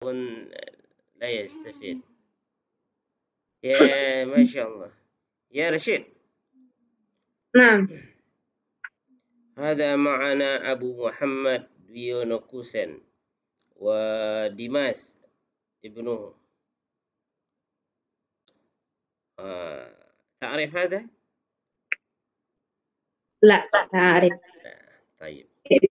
لا يستفيد. يا ما شاء الله يا رشيد. نعم. هذا معنا أبو محمد بيونوكوسن وديماس ابنه. تعرف هذا؟ لا أعرف. طيب. طيب.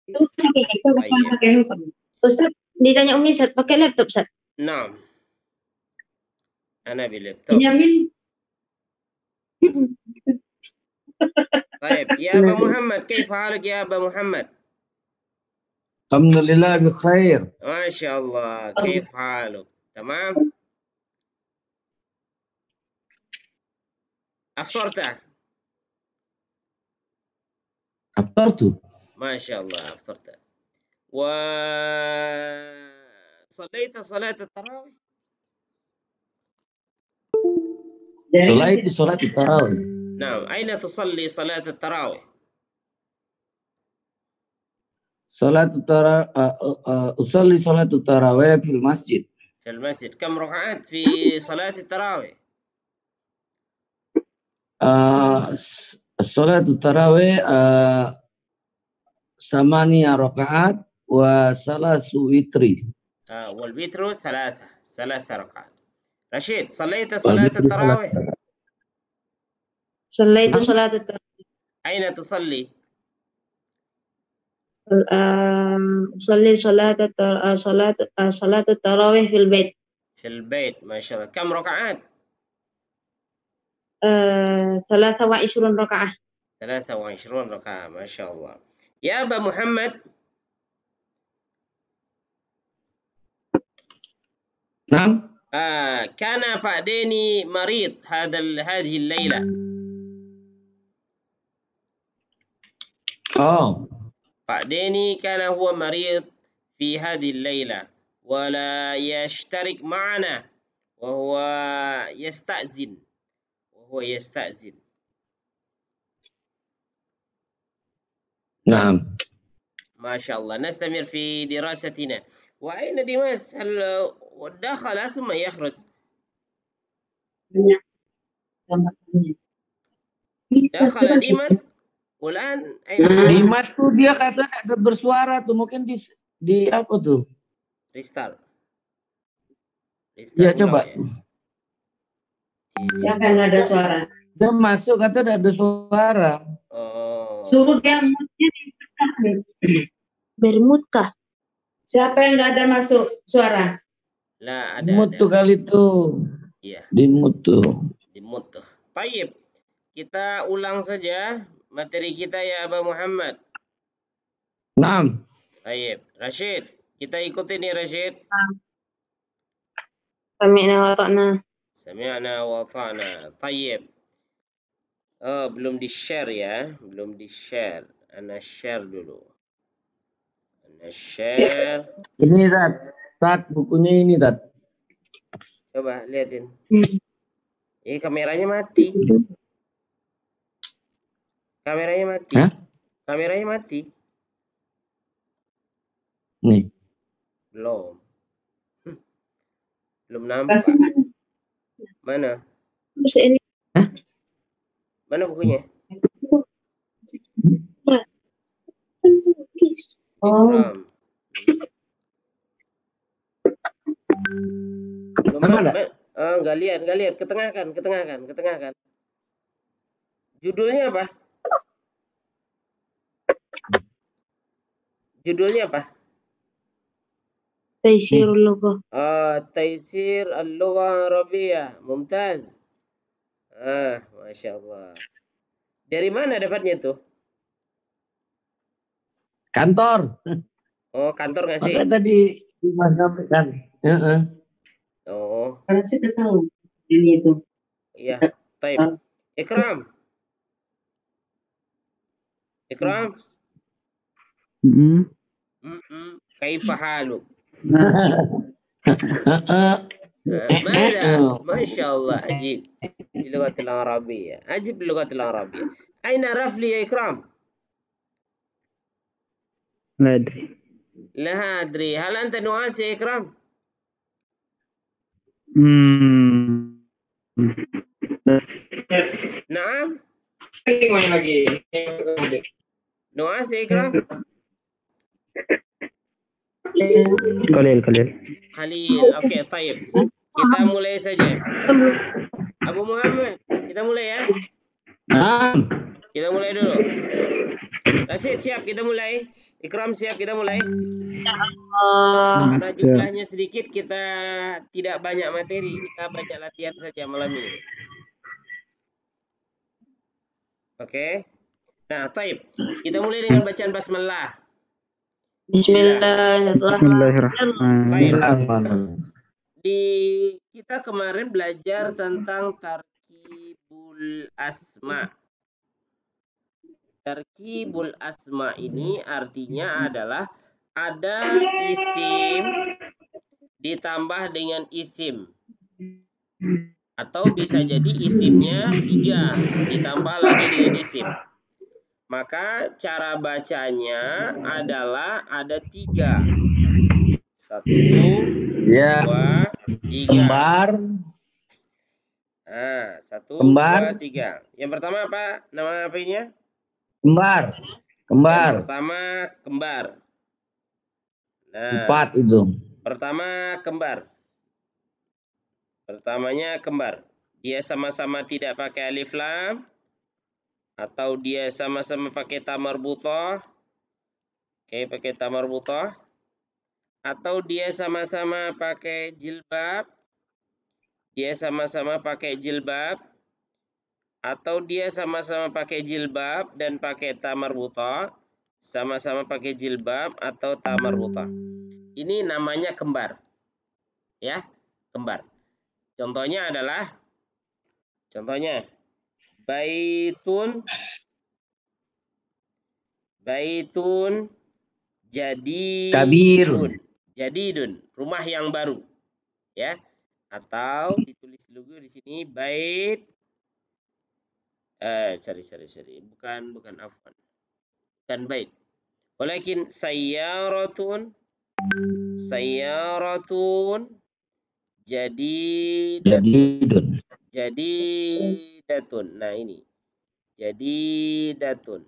Ustaz, ditanya Umi, Ustaz, pakai laptop, Ustaz? نعم أنا بلابتوب. Benyamin. طيب يا أبا محمد، كيف حالك يا أبا محمد؟ الحمد لله بخير. ما شاء الله. كيف حالك؟ تمام؟ أفطرت؟ أفطرت. ما شاء الله أفطرت. وصليت صلاة التراويح؟ صلاة التراويح. نعم. أين تصلي صلاة التراويح؟ أصلي صلاة التراويح في المسجد. في المسجد. كم ركعات في صلاة التراويح؟ صلاة التراويح 8 ركعات وثلاث وتر. والوتر ثلاث ركعات. رشيد، صليت صلاة التراويح؟ صليت صلاة التراويح. أين تصلي؟ أصلي صلاة التراويح في البيت. في البيت. ما شاء الله. كم ركعات؟ 23 ركعة. 23 ركعة. ما شاء الله. يا أبا محمد. نعم. كان فأديني مريض هذه الليلة. فأديني كان هو مريض في هذه الليلة ولا يشترك معنا، وهو يستأذن. نعم. ما شاء الله. نستمر في دراستنا. وأين ديماس؟ هل دخل ثم يخرج؟ دخل ديماس والآن أين؟ Dimas tuh dia katanya ada bersuara tuh, mungkin di apa tuh? Restart. Ya coba. Ya. Siapa yang ada suara? Dia masuk katanya ada suara. Suruh dia bermut kah? Siapa yang nggak ada masuk suara? Lah, ada. Dimut tuh kali tuh. Iya. Dimut tuh. Taib. Kita ulang saja materi kita ya Aba Muhammad. Naam. Taib. Rashid, kita ikuti nih Rashid. Sami'na wa ta'na. Sami'na wa ta'na. Taib. Belum di-share ya. Belum di-share. Ana share dulu. Ana share. Ini Tat, bukunya ini Tat. Coba liatin. Kameranya mati. Hah? Kameranya mati. Nih. Belum nampak. Mana? Hah? Mana bukunya? Enggak lihat. Ketengahkan. Judulnya apa? Taysir al-Lughah. Taysir al-Lughah Arabiyah. Mumtaz. Masya Allah. Dari mana dapatnya tuh? Kantor. Kantor nggak sih? Makanya tadi Mas sampaikan. Karena saya tahu ini itu. Iya. Taib. Ikram. Kaifa haluk? ماذا؟ ما شاء الله. عجيب باللغة العربية. أين رفلي يا إكرام؟ لا أدري. لا أدري. هل أنت نواس يا إكرام؟ Naam. Gimana lagi? Nuas ya Ikram? Khalil. Khalil. Oke, taib. Kita mulai saja. Abu Muhammad, kita mulai ya. Kita mulai dulu. Rashid siap, kita mulai. Ikram siap, kita mulai. Karena jumlahnya sedikit, kita tidak banyak materi, kita banyak latihan saja malam ini. Oke. Nah, taib. Kita mulai dengan bacaan basmalah. Bismillahirrahmanirrahim. Kita kemarin belajar tentang tarkibul asma. Tarkibul asma ini artinya adalah ada isim ditambah dengan isim. Atau bisa jadi isimnya 3 ditambah lagi dengan isim. Maka cara bacanya adalah ada 3. 1, 2, 3. Kembar. Nah, 1, Kembar. 2, 3. Yang pertama apa? Nama apanya? Kembar. Yang pertama kembar. Nah, 4 itu. pertama kembar. Pertamanya kembar. Dia sama-sama tidak pakai alif lam. Atau dia sama-sama pakai ta marbutah. Oke, pakai ta marbutah. Atau dia sama-sama pakai jilbab. Dia sama-sama pakai jilbab. Atau dia sama-sama pakai jilbab dan pakai ta marbutah. Sama-sama pakai jilbab atau ta marbutah. Ini namanya kembar. Ya, kembar. Contohnya adalah baitun jadidun, rumah yang baru, ya. Atau ditulis dulu di sini bait bukan afwan. Bukan bait. Walakin sayyaratun jadidatun. Nah, ini. Jadidatun.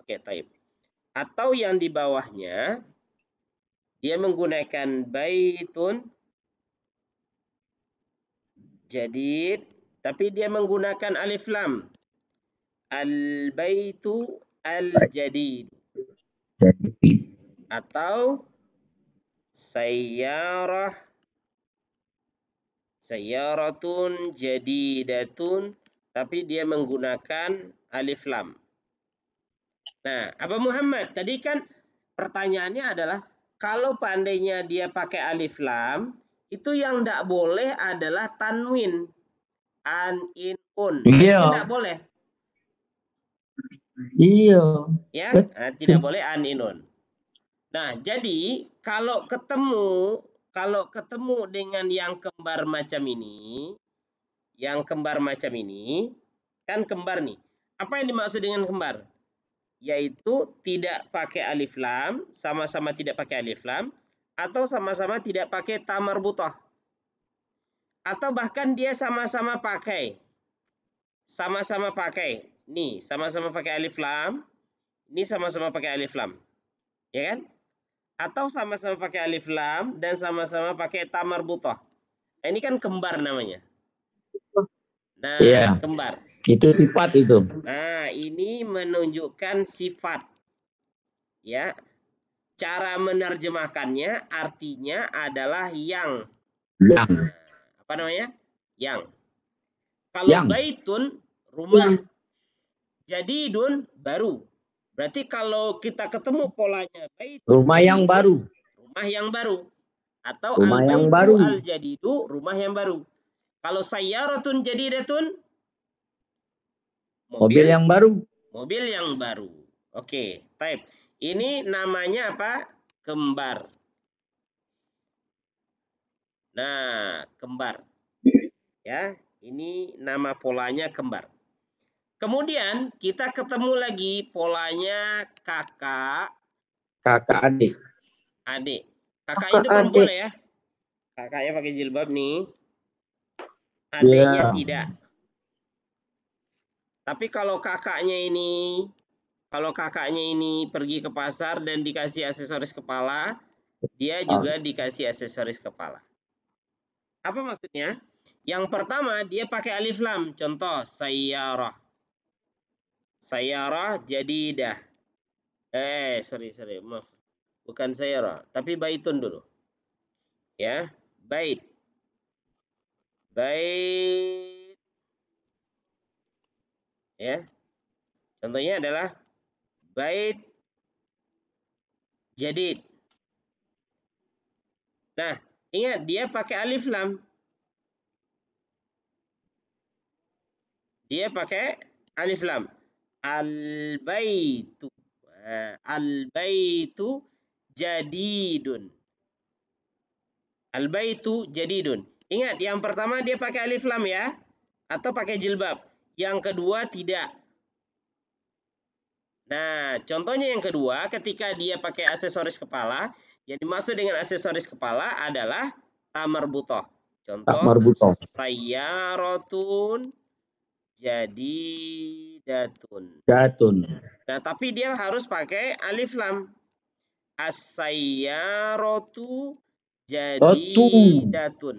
Oke, taib. Atau yang di bawahnya dia menggunakan baitun jadid tapi dia menggunakan alif lam. Al-baitu al-jadid. Atau sayyaratun jadidatun tapi dia menggunakan alif lam. Nah, Abu Muhammad, tadi kan pertanyaannya adalah kalau pandainya dia pakai alif lam, itu yang tidak boleh adalah tanwin. An, in, un. Iya. Tidak boleh. Iya. Ya, tidak boleh an, in, un. Nah, jadi kalau ketemu dengan yang kembar macam ini, kan kembar nih. Apa yang dimaksud dengan kembar? Yaitu tidak pakai alif lam, sama-sama tidak pakai alif lam, atau sama-sama tidak pakai ta marbutah. Atau bahkan dia sama-sama pakai. Nih, sama-sama pakai alif lam, ini sama-sama pakai alif lam. Ya kan? Atau sama-sama pakai alif lam dan sama-sama pakai ta marbutah. Nah, ini kan kembar namanya. Nah, iya. Kembar. Itu sifat itu. Nah, ini menunjukkan sifat. Ya. Cara menerjemahkannya artinya adalah yang. Yang. Apa namanya? Yang. Kalau baitun rumah. Jadidun baru. Berarti kalau kita ketemu polanya baitun rumah yang baru. Rumah yang baru. Atau rumah yang baru. Al-jadidu rumah yang baru. Kalau sayyaratun jadidatun mobil yang baru. Mobil yang baru. Oke, type. Ini namanya apa? Kembar. Nah, kembar. Ya, ini nama polanya kembar. Kemudian kita ketemu lagi polanya kakak. Kakak adik. Adik. Kakak itu perempuan ya? Kakaknya pakai jilbab nih. Adiknya tidak. Tapi kalau kakaknya ini pergi ke pasar dan dikasih aksesoris kepala, dia juga dikasih aksesoris kepala. Apa maksudnya? Yang pertama dia pakai alif lam. Contoh sayyarah. Sayyarah jadidah. Sorry, maaf. Bukan sayyarah, tapi baitun dulu. Ya, bait. Bait. Ya. Contohnya adalah bait jadid. Nah, ingat dia pakai alif lam. Dia pakai alif lam. Al-baitu. Al-baitu jadidun. Al-baitu jadidun. Ingat, yang pertama dia pakai alif lam ya, atau pakai jilbab. Yang kedua tidak. Nah, contohnya yang kedua, ketika dia pakai aksesoris kepala, yang dimaksud dengan aksesoris kepala adalah tamarbutoh. Contoh, sayyaratun jadidatun. Nah, tapi dia harus pakai alif lam. As-sayyaratu jadidatun.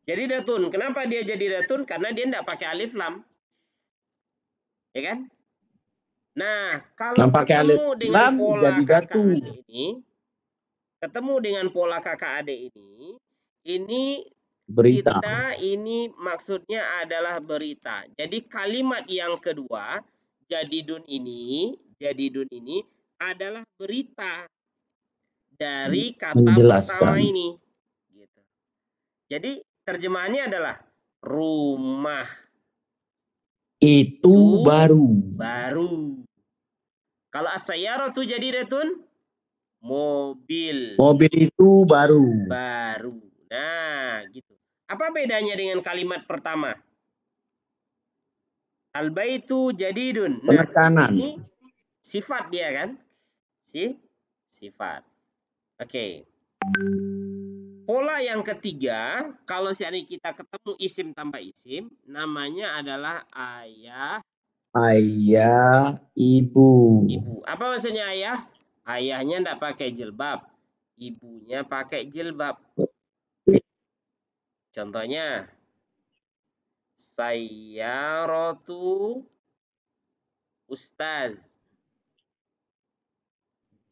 Jadidatun. Kenapa dia jadidatun? Karena dia tidak pakai alif lam. Ya kan? Nah, kalau ketemu dengan pola kakak adik ini, ini berita. Ini maksudnya adalah berita. Jadi kalimat yang kedua, jadidun ini adalah berita dari kata pertama ini. Gitu. Jadi terjemahannya adalah rumah itu baru. Kalau as-sayyaratu jadidatun, mobil itu baru. Nah, gitu. Apa bedanya dengan kalimat pertama? Al-baitu jadidun. Nah, ini sifat dia kan? Sifat. Oke. Pola yang ketiga, kalau seandainya kita ketemu isim tambah isim, namanya adalah ayah, ibu. Apa maksudnya ayah? Ayahnya tidak pakai jilbab, ibunya pakai jilbab. Contohnya, sayyaratu ustaz.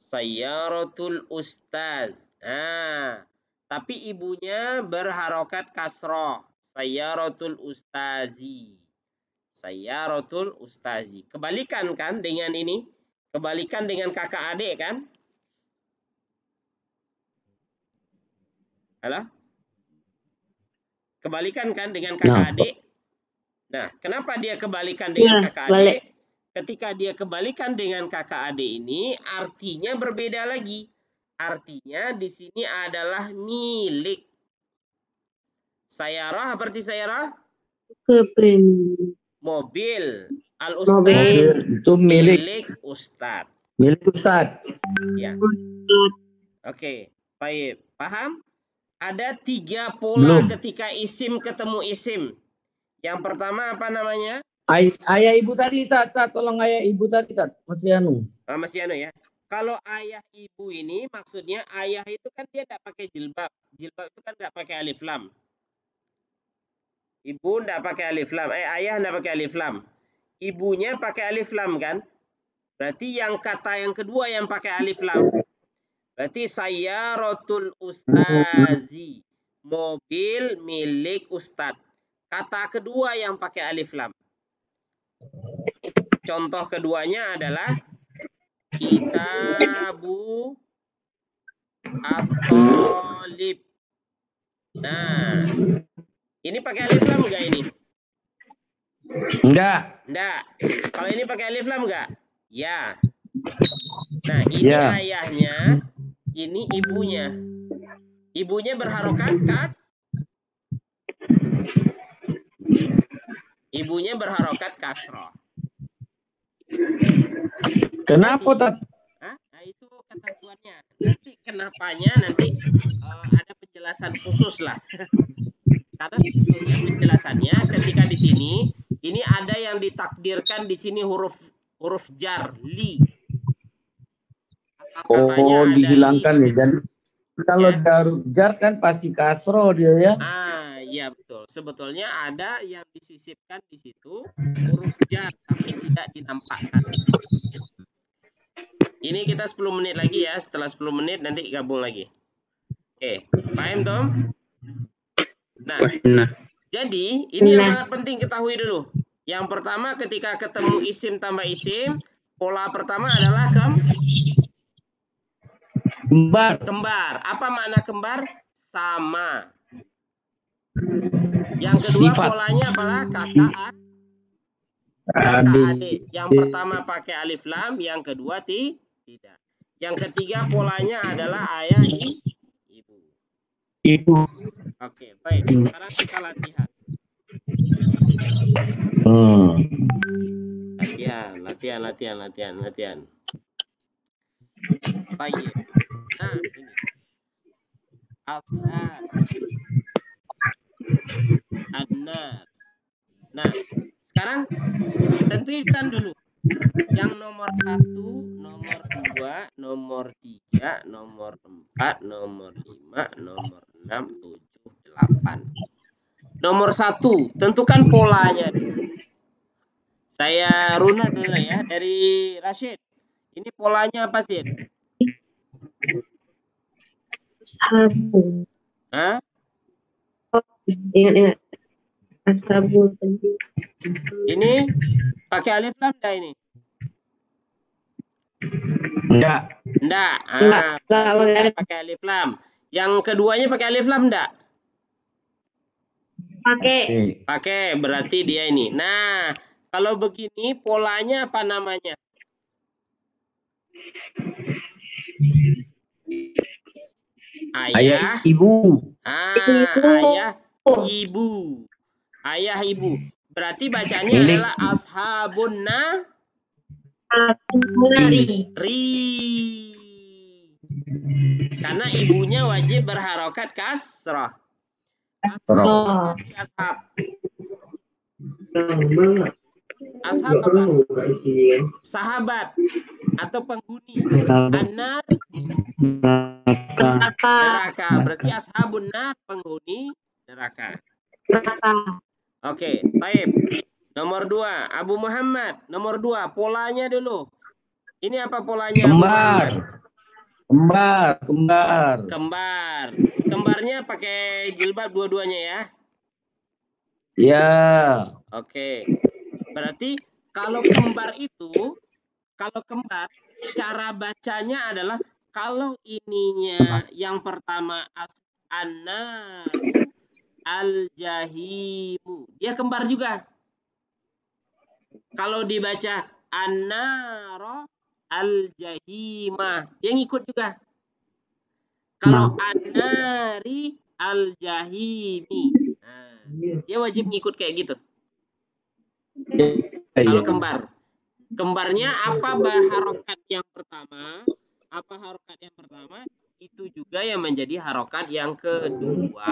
Sayyaratul ustaz. Nah, tapi ibunya berharokat kasroh. Sayyaratul ustazi. Sayyaratul ustazi. Kebalikan kan dengan ini? Kebalikan dengan kakak adik kan? Halo? Kebalikan kan dengan kakak adik? Nah, kenapa dia kebalikan dengan kakak adik? Ketika dia kebalikan dengan kakak adik ini, artinya berbeda lagi. Artinya di sini adalah milik. Sayyarah, berarti sayyarah? Mobil. Al-ustaz itu milik ustaz. Ya. Oke, baik. Paham? Ada 3 pola ketika isim ketemu isim. Yang pertama apa namanya? Ayah ibu tadi, tolong ayah ibu tadi, masih anu. Masih anu ya. Kalau ayah ibu ini maksudnya ayah itu kan dia tidak pakai jilbab. Jilbab itu kan tidak pakai alif lam. Ibu tidak pakai alif lam. Ayah tidak pakai alif lam. Ibunya pakai alif lam kan? Berarti yang kata yang kedua yang pakai alif lam. Berarti sayyaratul ustazi. Mobil milik ustad. Kata kedua yang pakai alif lam. Contoh keduanya adalah kitabu at-talib. Nah, ini pakai alif lam enggak ini? Enggak. Kalau ini pakai alif lam enggak? Ya. Nah, ini ayahnya, ini ibunya. Ibunya berharokat kas. Ibunya berharokat kasroh. Kenapa, Tat? Nah, itu ketentuannya. Nanti kenapanya nanti ada penjelasan khusus lah. Karena sebetulnya penjelasannya ketika di sini ini ada yang ditakdirkan di sini huruf jar li. Oh, dihilangkan ya. Jadi kalau huruf jar kan pasti kasro dia ya. Iya betul. Sebetulnya ada yang disisipkan di situ huruf jar tapi tidak dinampakkan. Ini kita 10 menit lagi ya. Setelah 10 menit nanti gabung lagi. Oke, paham Tom? Nah, jadi ini yang sangat penting ketahui dulu. Yang pertama ketika ketemu isim tambah isim, pola pertama adalah kembar. Apa makna kembar? Sama. Yang kedua polanya apalah? Kakak adik. Yang pertama pakai alif lam, yang kedua tidak. Yang ketiga polanya adalah ayah ibu. Oke, baik. Sekarang kita latihan. Latihan. Baik. Nah, ini. Ashab. Annar. Nah, sekarang tentukan dulu. Yang nomor 1, nomor 2, nomor 3, nomor 4, nomor 5, nomor 6, 7, 8. Nomor 1, tentukan polanya. Saya runut dulu ya dari Rashid. Ini polanya apa sih? Hah? Ingat. Ashabul. Ini pakai alif lam enggak ini? Enggak. Enggak. Pakai alif lam. Yang keduanya pakai alif lam enggak? Pakai, berarti dia ini. Nah, kalau begini polanya apa namanya? Ayah ibu. Ayah ibu. Berarti bacanya adalah ashabun ri. Karena ibunya wajib berharokat kasrah. Ashab apa? Sahabat atau penghuni. Anar neraka. Berarti ashabun nar penghuni neraka. Oke, baik. Nomor 2, Abu Muhammad. Nomor 2, polanya dulu. Ini apa polanya? Kembar. Kembarnya pakai jilbab dua-duanya ya? Ya. Oke. Berarti kalau kembar cara bacanya adalah kalau ininya yang pertama an-nar al-jahimu. Dia kembar juga. Kalau dibaca an-nar al-jahimah, dia ngikut juga. Kalau an-nari al-jahimi, dia wajib ngikut kayak gitu. Kalau kembarnya apa harokat yang pertama? Itu juga yang menjadi harokat yang kedua.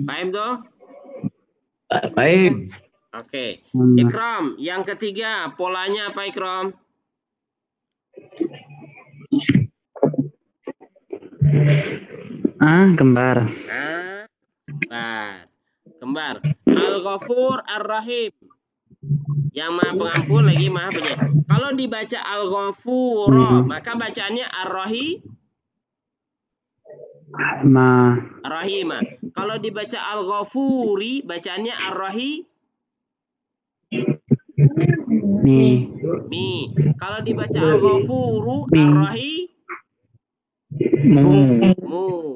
Paham toh? Baik. Oke. Ikram, yang ketiga polanya apa Ikram? Kembar. Kembar. Al-Ghafur Ar-Rahim. Yang Maha Pengampun lagi Maha Penyayang. Kalau dibaca Al-Ghafur, maka bacaannya Ar-Rahim. Rahimah. Kalau dibaca Al-Ghafuri, bacaannya Ar-Rahim. Mi. Kalau dibaca Al-Ghafuru, Ar-Rahim.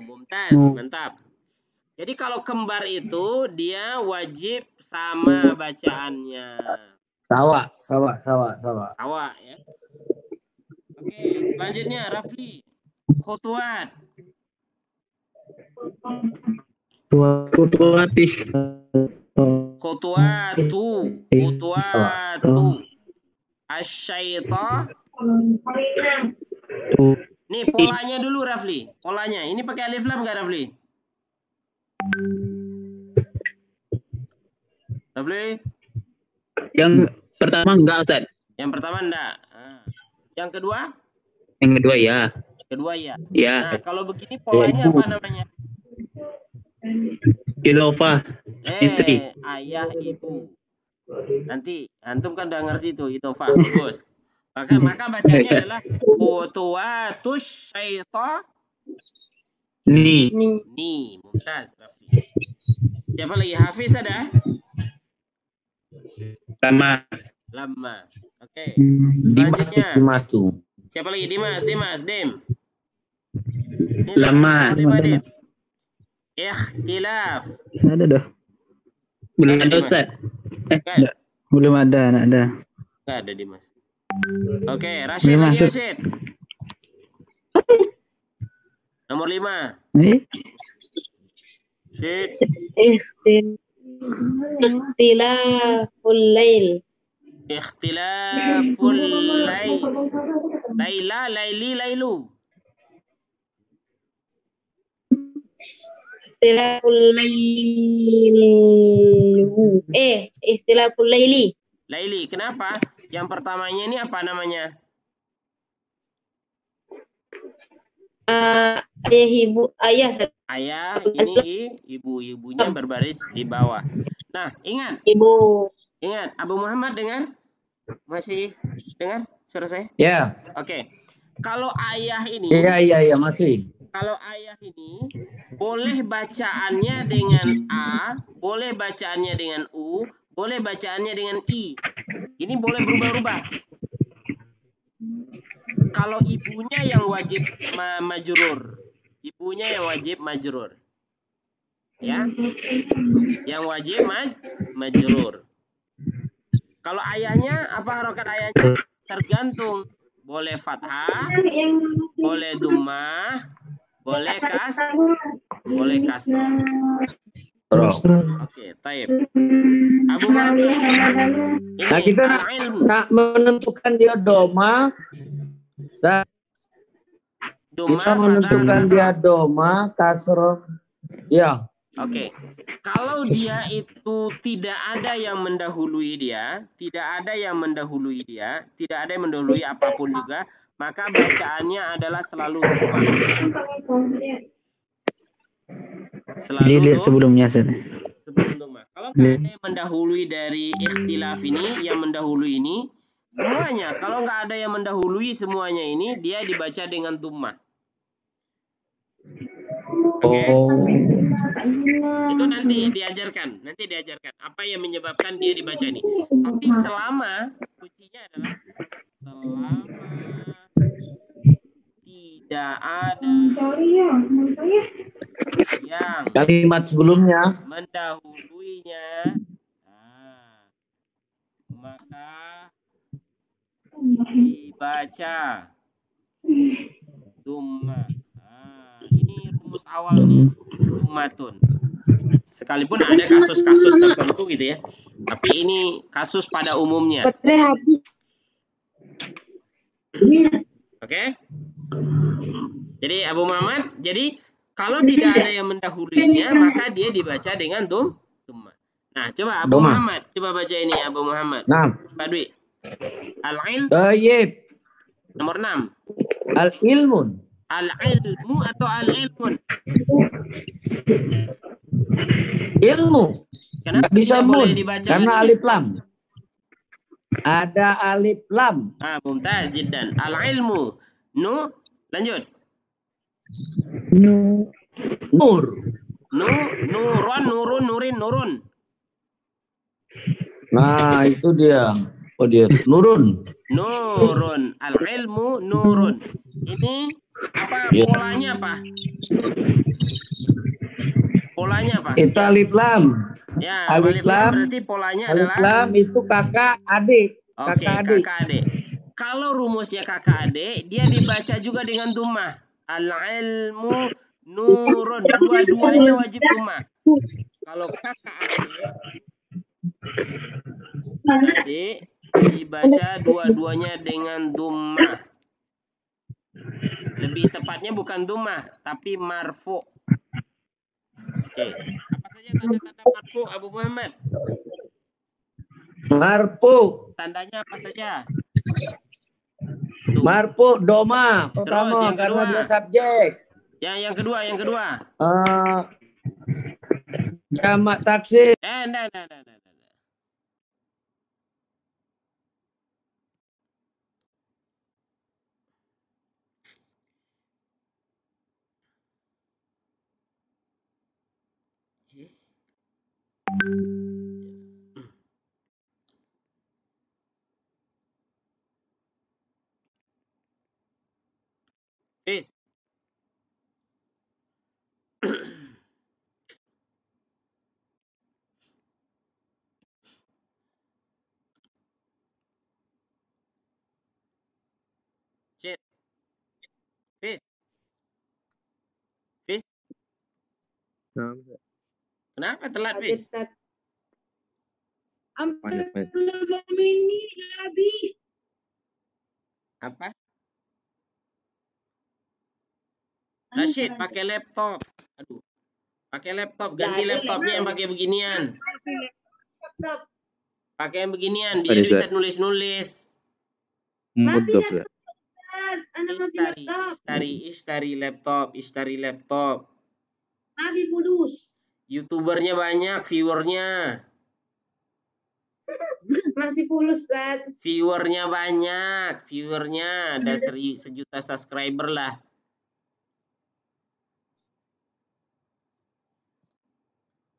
Mumtaz, mantap. Jadi kalau kembar itu dia wajib sama bacaannya. Sawa ya. Oke, selanjutnya Rafli. Khutuwat. Khutuwatu. Asyaita. Nih polanya dulu Rafli. Polanya. Ini pakai alif lam nggak Rafli? Rafli? Yang pertama enggak, Ustaz. Yang pertama enggak. Yang kedua? Yang kedua ya. Kedua ya. Ya. Nah, kalau begini polanya apa namanya? Idhofah. Istri. Ayah, ibu. Nanti antum kan udah ngerti tuh idhofah. Bagus. Maka bacanya adalah khutuwatus syaita. Ni. Mumtaz. Siapa lagi? Hafiz ada? Lama. Oke. Selanjutnya. Dimas tuh. Siapa lagi? Dimas, Dim. Ini Lama. Dim. Ikhtilaf. Ada dah. Belum ada, Ustaz. Belum ada, nak ada. Enggak ada Dimas. Oke, Rashid lagi Rashid. Nomor 5. Rashid. Ikhtilaful lail. Ikhtilaful lail. Laila, laili, lailu. Ikhtilaful lail. Ikhtilaful laili. Laili, kenapa? Yang pertamanya ini apa namanya? Ayah. Ayah, ini ibunya berbaris di bawah. Nah, ingat. Ibu. Ingat, Abu Muhammad dengar? Masih dengar suara saya? Ya. Oke. Kalau ayah ini. Iya, masih. Kalau ayah ini boleh bacaannya dengan A, boleh bacaannya dengan U, boleh bacaannya dengan I. Ini boleh berubah-ubah. Kalau ibunya yang wajib majrur. Ibunya yang wajib majrur. Ya. Yang wajib majrur. Kalau ayahnya, apa harokat ayahnya? Tergantung. Boleh fathah, boleh dhammah, boleh kasrah. Oke, taib. Abu Muhammad. Nah, kita nak menentukan dia doma. Kita menentukan dia doma, kasroh. Ya. Oke. Kalau dia itu tidak ada yang mendahului dia, tidak ada yang mendahului apapun juga, maka bacaannya adalah selalu dhammah. Selalu lihat sebelumnya, Ustaz. Sebelum dhammah. Kalau nggak ada yang mendahului dari ikhtilaf ini, yang mendahului ini, semuanya. Kalau nggak ada yang mendahului semuanya ini, dia dibaca dengan dhammah. Oke. Itu nanti diajarkan apa yang menyebabkan dia dibaca ini. Tapi selama kuncinya adalah selama tidak ada yang Kalimat sebelumnya mendahuluinya, maka dibaca dhammah. Ini rumus awal nih, dhammatun. Sekalipun ada kasus-kasus tertentu gitu ya, tapi ini kasus pada umumnya. Oke? Jadi Abu Muhammad, jadi kalau tidak ada yang mendahulunya, maka dia dibaca dengan dhammah. Nah, coba Abu Muhammad, coba baca ini Abu Muhammad. Nah. Pak Dwi. Al-ilm. Nomor 6. Al-ilmun. Al-ilmu atau al-ilmun? Ilmu. Kenapa bisa tidak boleh mun? Dibaca Karena alif lam. Ada alif lam. Mumtaz jiddan. Al-ilmu. Lanjut. Nur. Nurun, nurin, nurun. Nah, itu dia. Oh, dia nurun. Nurun. Al-ilmu nurun. Ini apa polanya apa? Polanya apa? Itu alif lam. Ya, alif lam berarti polanya alif adalah lam itu kakak adik. Oke, kakak adik. Kalau rumusnya kakak adik, dia dibaca juga dengan dhammah. Al-ilmu nurun. Dua-duanya wajib dhammah. Kalau kakak adik dibaca dua-duanya dengan dhammah. Lebih tepatnya bukan dhammah, tapi marfu. Oke. Apa saja tanda-tanda marfu, Abu Muhammad? Marfu. Tandanya apa saja? Marfu doma pertama Terus yang karena kedua. dia subjek. Yang kedua. Jamak taksir. Enggak. Fis. Cid. Fis. Kenapa telat, Fis? Apa? Rashid, pakai laptop. Aduh. Pakai laptop, ganti laptopnya yang pakai beginian. Pakai yang beginian biar bisa nulis-nulis. Ishtari laptop. YouTubernya banyak, viewernya. Masih fulus, Ustaz. Viewernya banyak, ada 1 juta subscriber lah.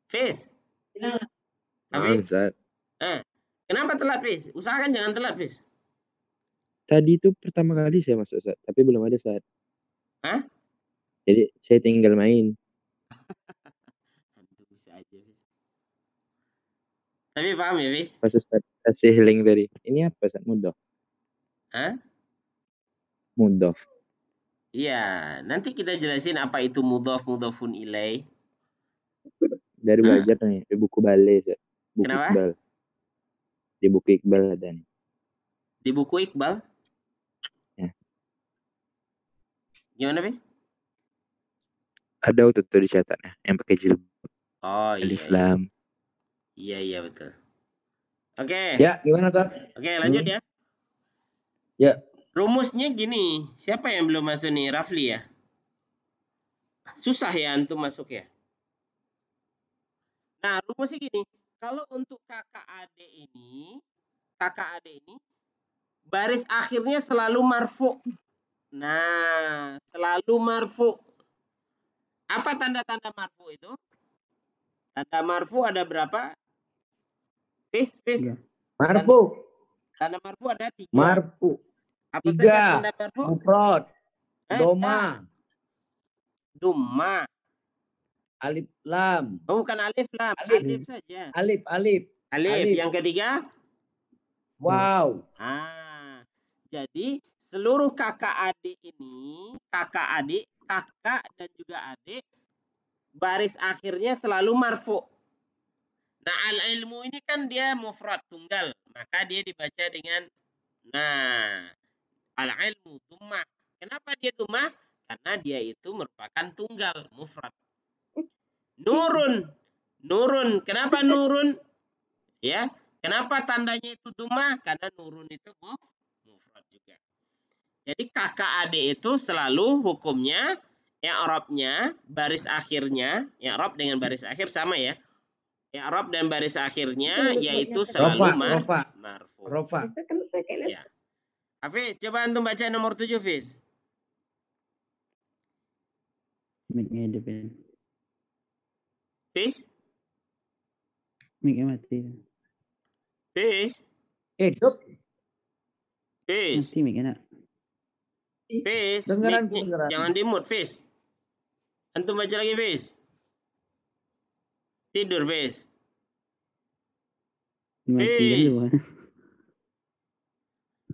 Fis. Hafiz. Kenapa telat, Fis? Usahakan jangan telat, Fis. Tadi itu pertama kali saya masuk, Ustaz, tapi belum ada, Ustaz. Hah? Jadi saya tinggal main. Bisa aja, Fis. Tapi paham ya, Fis? Pas Ustaz kasih link tadi. Ini apa, Ustaz? Mudah. Hah? Mudah. Iya, nanti kita jelasin apa itu mudhaf, mudhafun ilaih. Dari belajar nih, di buku Bale, Ustaz. Buku Kenapa? Iqbal. Di buku Iqbal ada nih. Di buku Iqbal? Ya. Gimana, Fis? Ada waktu itu dicatatnya, yang pakai jilbab. Oh, Alif iya. lam. Iya, betul. Oke. Ya, gimana, Tar? Oke, lanjut ya. Ya. Rumusnya gini. Siapa yang belum masuk nih? Rafli ya? Susah ya antum masuk ya? Nah, rumusnya gini. Kalau untuk kakak adik ini, baris akhirnya selalu marfu. Nah, selalu marfu. Apa tanda-tanda marfu itu? Tanda marfu ada berapa? Fis. Marfu. Tanda marfu ada 3. Marfu. Apa 3. saja tanda marfu? Mufrad. Doma. Dumma. Alif lam. Oh, bukan alif lam. Alif saja. Alif. Yang ketiga? Wow. Jadi seluruh kakak adik ini, kakak dan juga adik, baris akhirnya selalu marfu. Nah, al-ilmu ini kan dia mufrad, tunggal. Maka dia dibaca dengan al-ilmu dhammah. Kenapa dia dhammah? Karena dia itu merupakan tunggal, mufrad. Nurun. Kenapa nurun? Ya, kenapa tandanya itu dhammah? Karena nurun itu mufrad juga. Jadi kakak adik itu selalu hukumnya, i'rabnya, baris akhirnya, i'rab dengan baris akhir sama ya. I'rab dan baris akhirnya yaitu selalu marfu. Rofa. Ya. Hafiz, coba antum baca nomor 7, Hafiz. Mic-nya depan. Hafiz? Mic-nya mati. Hafiz? Hidup. Hafiz? Mati mic-nya, nak. Hafiz? Dengeran. Jangan di-mute, Hafiz. Antum baca lagi, Hafiz. Tidur, Hafiz. Mati dulu.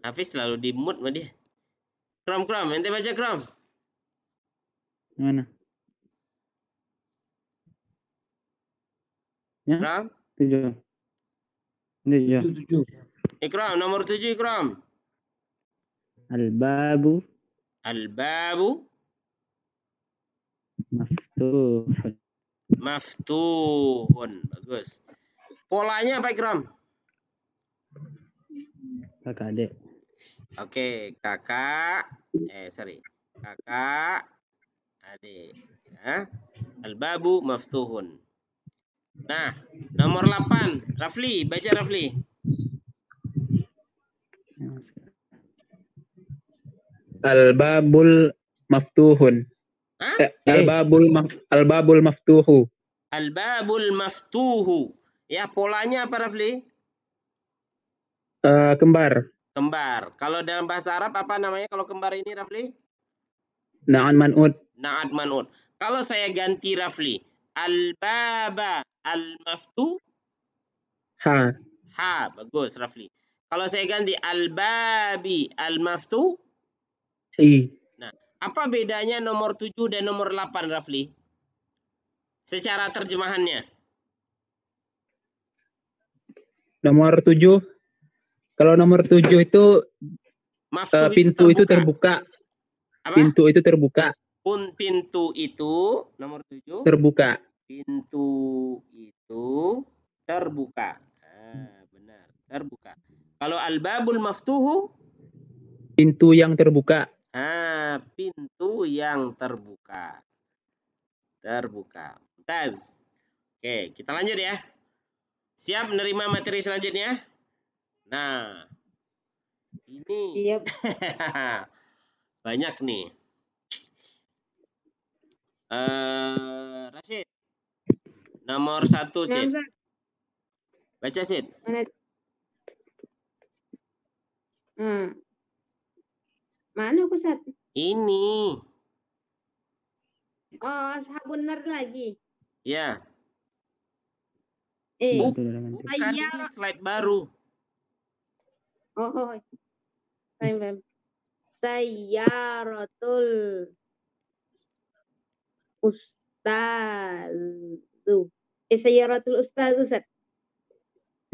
Hafiz selalu di-mute sama dia. Krom, ente baca Krom. Mana? Ya? Krom? 7. 7. Ikram, nomor 7 Ikram. Al-babu Al-babu maftuhun. maftuhun. Bagus. Polanya apa Ikram? Kakak adik. Oke, kakak. Kakak, adik. Ya. Al-babu maftuhun. Nah, nomor 8. Rafli, baca Rafli. Al-babul maftuhun. Hah? Al-babul maftuhu. Al-babul maftuhu. Ya, polanya apa Rafli? Kembar. Kembar. Kalau dalam bahasa Arab apa namanya kalau kembar ini Rafli? Na'an man'ud. Na'at man'ud. Kalau saya ganti Rafli, al-baba al-maftuh. Ha. Ha, bagus Rafli. Kalau saya ganti al-babi al-maftuh. Hi. Nah, apa bedanya nomor 7 dan nomor 8 Rafli? Secara terjemahannya. Nomor 7. Kalau nomor 7 itu Maftuh pintu itu terbuka. Apa? Pintu itu terbuka. Pintu itu nomor 7. Terbuka. Pintu itu terbuka. Nah, benar, terbuka. Kalau al-babul maftuhu? Pintu yang terbuka. Pintu yang terbuka. Terbuka. Mumtaz. Oke, kita lanjut ya. Siap menerima materi selanjutnya? Nah, ini Iya. banyak nih. Rashid. Nomor 1, Cid. Baca, Cid. Mana Ustaz? Ini. Oh, benar lagi. Ya. Bukan. Bukan, ini slide baru. Oh. Sayyaratul ustazu. Sayyaratul ustazu, Ustaz.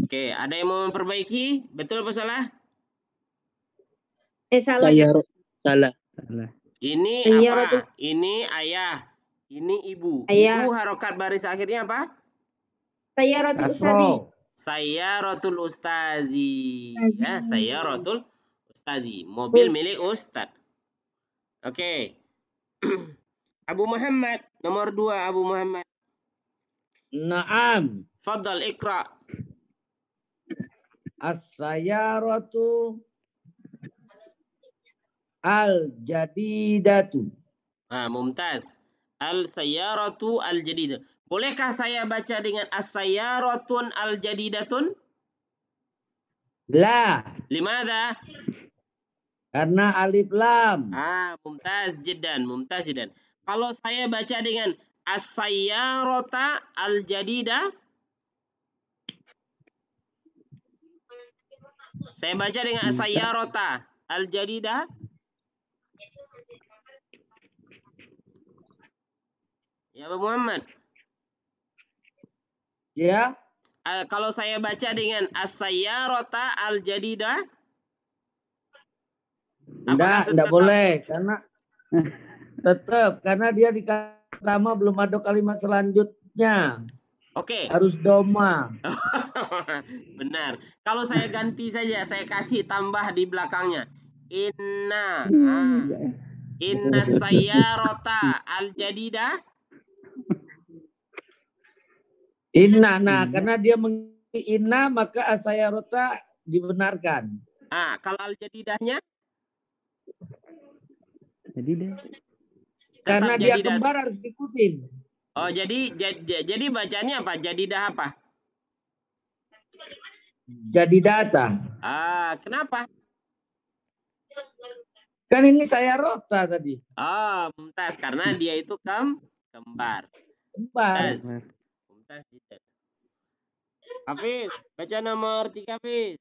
Oke, ada yang mau memperbaiki? Betul apa salah? Salah. Salah. Ini Sayyaratul. apa? Ini ayah. Ini ibu. Ayah. Ibu harokat baris akhirnya apa? Sayyaratul ustazi. Sayyaratul ustazi. Ya, sayyaratul ustazi. Mobil milik ustaz. Oke. Abu Muhammad. Nomor 2 Abu Muhammad. Naam. Fadal ikra. As-sayyaratu al-jadidatu. Mumtaz. Al-sayyaratu al-jadidah. Bolehkah saya baca dengan as-sayyaratun al-jadidatun? La. Limadha? Karena alif lam. Mumtaz jiddan, mumtaz jiddan. Kalau saya baca dengan as-sayyarata al-jadidah, saya baca dengan as-sayyarata al-jadidah. Ya, Pak Muhammad. Ya. Kalau saya baca dengan as-sayyarata al-jadidah, Enggak boleh karena tetap karena dia di kata pertama belum ada kalimat selanjutnya. Oke. Harus doma. Benar. Kalau saya ganti saja, saya kasih tambah di belakangnya. Inna sayyarata al-jadidah. Inna, karena dia inna maka as-sayyarata dibenarkan. Kalau al-jadidahnya? Jadidah. Karena dia kembar harus diikutin. Oh, jadi bacanya apa? Jadidah apa? Jadidata. Kenapa? Kan ini sayyarata tadi. Mumtaz karena dia itu kembar. Kembar. Mumtaz jiddan. Hafiz, baca nomor 3 Hafiz.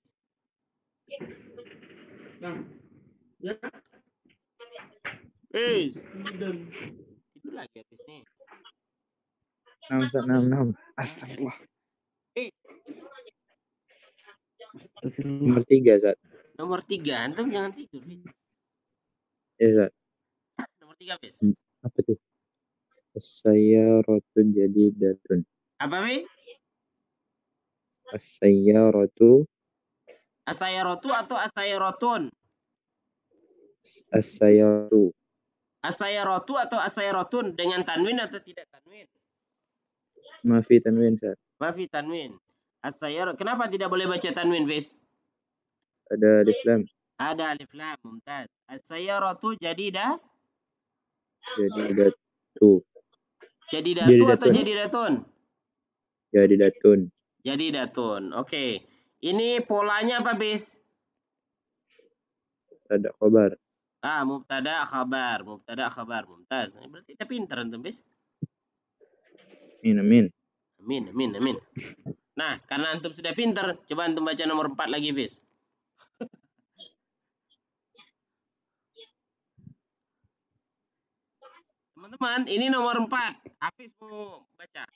Hafiz. Itu lagi Hafiz nih. 6. Astagfirullah. Astagfirullah. Nomor 3, Zat. Nomor 3, antum jangan tidur. Fis. Ya, Zat. Nomor 3, Fis. Apa tuh? As-sayyaratu jadidatun. Apa, Fis? As-sayyaratu Asayarotu atau asayarotun? as-sayyaratu. Asayarotu atau asayarotun dengan tanwin atau tidak tanwin? Mafi tanwin, Zat. Mafi tanwin. Asayar. Kenapa tidak boleh baca tanwin, Fis? Ada alif lam. Ada alif lam, mumtaz. As-sayyaratu jadidah. Jadidatu. Jadidatu atau Jadidatun. jadidatun? Jadidatun. Jadidatun. Oke. Ini polanya apa, Bis? Ada khabar. Mubtada khabar. Mubtada khabar. Mumtaz. Berarti kita pintar antum, Bis. Amin. Amin. Nah, karena antum sudah pintar, coba antum baca nomor 4 lagi, Bis. Teman-teman, ini nomor 4. Hafiz mau baca.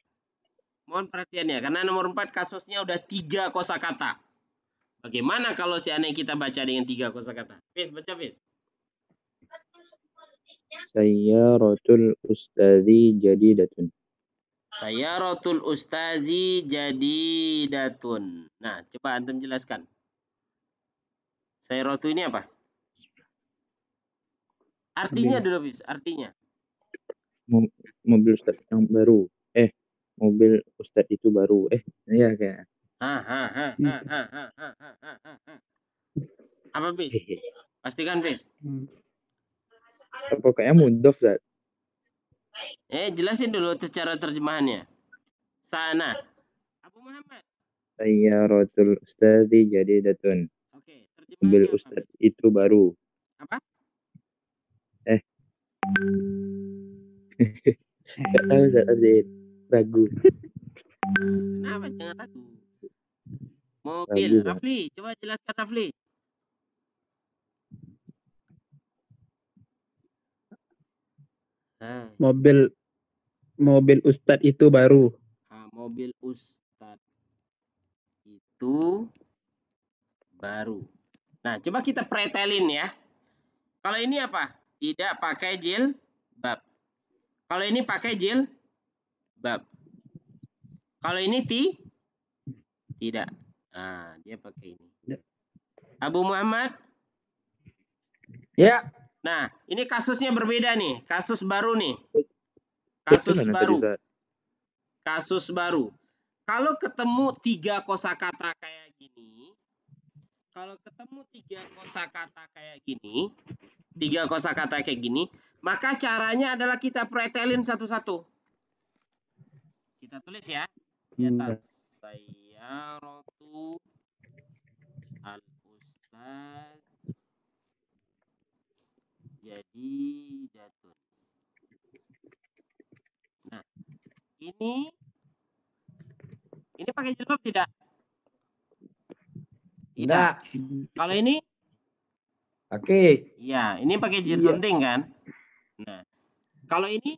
Mohon perhatiannya, karena nomor 4 kasusnya udah 3 kosakata. Bagaimana kalau seandainya kita baca dengan 3 kosakata? Hafiz, baca, Hafiz. Sayyaratul ustadzi jadidatun. Sayyaratul ustazi jadidatun. Nah, coba antum jelaskan. Sayyaratu ini apa? Artinya dulu, Hafiz. Artinya. Mobil ustadz yang baru. Mobil ustadz itu baru. Iya kayak. Apa, Bis? Pastikan, Bis. Apa kayaknya mudhof, Zat? Jelasin dulu cara terjemahannya. Sana. Abu Muhammad. Sayyaratul ustadzi jadidatun. Oke, Mobil terjemahannya apa? ustadz itu baru. Apa? Gak tahu, Zat. Azid. Ragu. Kenapa jangan ragu? Mobil. Ragu, Bang. Rafli, coba jelaskan, Rafli. Mobil Ustadz itu baru. Mobil Ustadz itu baru. Nah, coba kita pretelin ya. Kalau ini apa? Tidak pakai jilbab. Kalau ini pakai jilbab. Kalau ini tidak. Nah, dia pakai ini. Abu Muhammad? Ya. Nah, ini kasusnya berbeda nih. Kasus baru nih. Itu Kasus mana baru. tadi, Zat? Kasus baru. Kalau ketemu 3 kosakata kayak gini, maka caranya adalah kita pretelin satu-satu. Kita tulis ya. Di atas. Sayyaratu al-ustaz jadidatun. Nah, ini pakai jilbab tidak? Tidak. Kalau ini? Oke. Ya, ini pakai jilid Iya. sunting kan? Nah, kalau ini?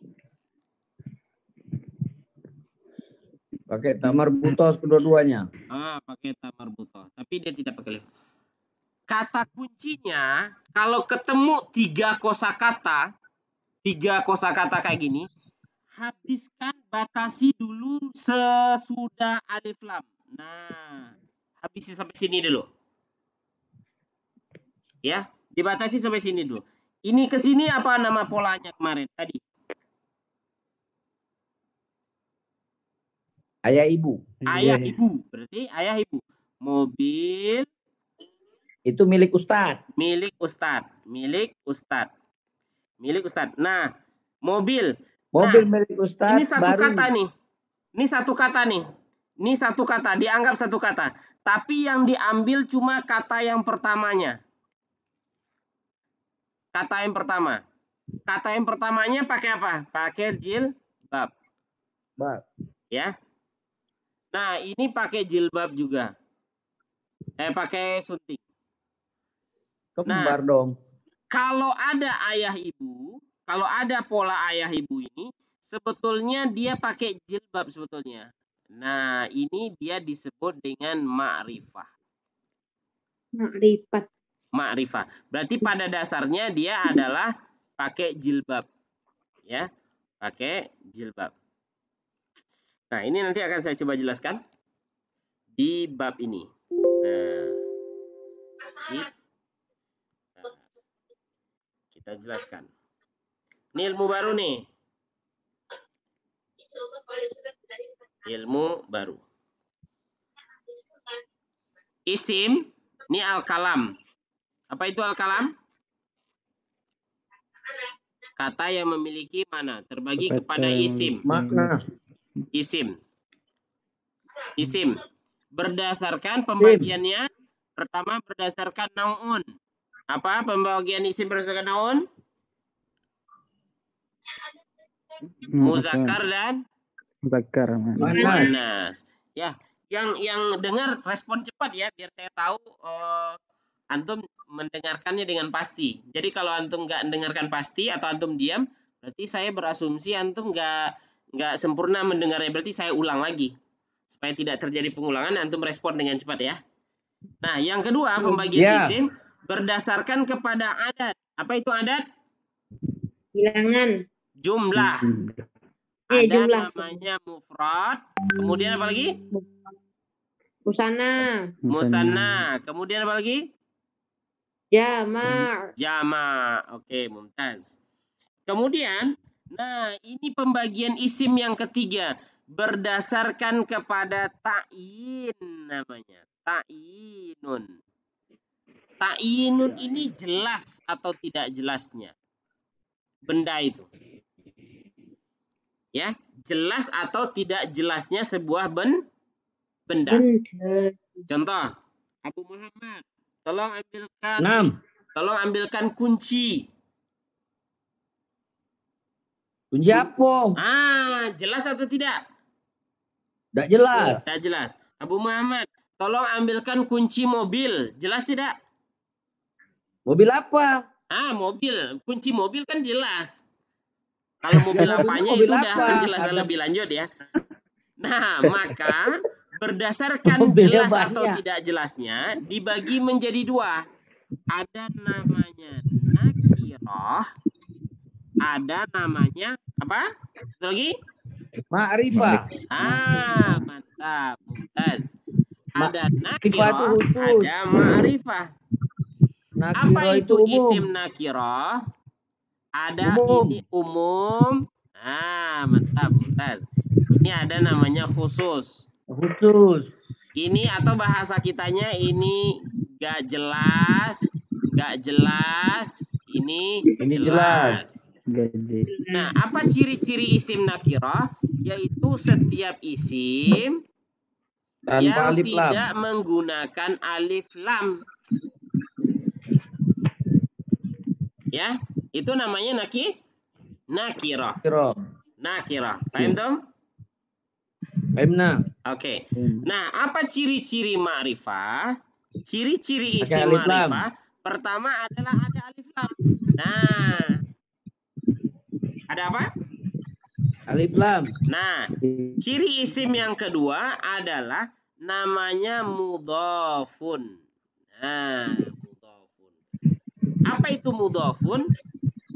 Pakai tamar butos kedua-duanya. Pakai tamar butoh. Tapi dia tidak pakai list. Kata kuncinya, kalau ketemu 3 kosakata kayak gini, habiskan batasi dulu sesudah alif lam. Nah, habisi sampai sini dulu. Ya, dibatasi sampai sini dulu. Ini ke sini apa nama polanya kemarin tadi? Ayah ibu. Ayah ibu. Berarti ayah ibu. Mobil Itu milik Ustadz. milik Ustadz. Nah, mobil. Milik Ustadz. Ini satu baru. kata nih. Ini satu kata. Dianggap satu kata. Tapi yang diambil cuma kata yang pertamanya. Kata yang pertamanya pakai apa? Pakai jilbab. Ya. Nah, ini pakai jilbab juga. Pakai suntik. Kembar dong. Kalau ada ayah ibu, kalau ada pola ayah ibu ini, sebetulnya dia pakai jilbab sebetulnya. Nah, ini dia disebut dengan ma'rifah. Makrifat. Ma'rifah. Berarti pada dasarnya dia adalah pakai jilbab. Ya, pakai jilbab. Nah, ini nanti akan saya coba jelaskan di bab ini. Nah, kita jelaskan. Ini ilmu baru nih. Ilmu baru. Isim, ini al-kalam. Apa itu al-kalam? Kata yang memiliki mana? Terbagi Kata kepada yang isim. Makna. Isim. Isim. Berdasarkan pembagiannya, pertama berdasarkan naun. Apa pembagian isim berdasarkan naun? Muzakkar dan Muzakkar. muannas. Ya, yang dengar respon cepat ya, biar saya tahu antum mendengarkannya dengan pasti. Jadi kalau antum nggak mendengarkan pasti atau antum diam, berarti saya berasumsi antum nggak sempurna mendengarnya. Berarti saya ulang lagi supaya tidak terjadi pengulangan. Antum respon dengan cepat ya. Nah, yang kedua pembagian isim berdasarkan kepada adat. Apa itu adat? Bilangan. Jumlah. Ada Jumlah. namanya mufrad. Kemudian apa lagi? Musanna. Musanna. Kemudian apa lagi? Jama'. Jama. Oke, mumtaz. Kemudian, nah ini pembagian isim yang ketiga. Berdasarkan kepada ta'yin namanya. Ta'yinun. Ta'yinun ini jelas atau tidak jelasnya. Benda itu. Ya, jelas atau tidak jelasnya sebuah benda. Contoh, Abu Muhammad, tolong ambilkan kunci. Kunci apa? Jelas atau tidak? Tidak jelas. Tidak jelas. Abu Muhammad, tolong ambilkan kunci mobil. Jelas tidak? Mobil apa? Mobil. Kunci mobil kan jelas. Kalau mobil apanya mobil itu udah apa? penjelasan lebih lanjut ya. Nah, maka berdasarkan Mobil jelas banyak. atau tidak jelasnya dibagi menjadi dua. Ada namanya nakirah, ada namanya apa? Satu lagi? Ma'rifah. Mantap, mumtaz. Ada Ma'rifah itu nakirah, khusus. ada ma'rifah. Apa Nakirah itu umum. isim nakirah? Ada Umum. ini umum. Mantap, mumtaz. Ini ada namanya khusus. Khusus. Ini atau bahasa kitanya ini gak jelas, ini jelas. Gaji. Nah, apa ciri-ciri isim nakirah? Yaitu setiap isim Tanpa yang alif lam. tidak menggunakan alif lam. Ya, itu namanya nakirah. Nakirah. Paham dong? Paham. Oke. Nah, apa ciri-ciri ma'rifah? Ciri-ciri Pakai isim alif lam. ma'rifah pertama adalah ada alif lam. Nah, ada apa? Alif lam. Nah, ciri isim yang kedua adalah namanya mudhafun. Nah, mudhafun. Apa itu mudhafun?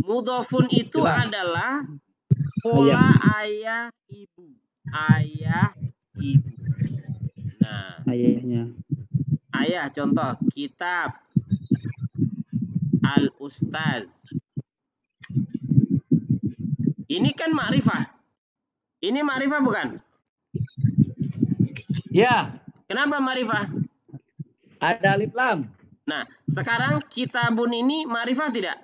Mudhafun itu adalah pola ayah ibu. Ayah ibu. Nah, Ayahnya. ayah contoh kitab al-ustaz. Ini kan ma'rifah. Ini ma'rifah bukan? Ya. Kenapa ma'rifah? Ada alif lam. Nah, sekarang kitabun ini ma'rifah tidak?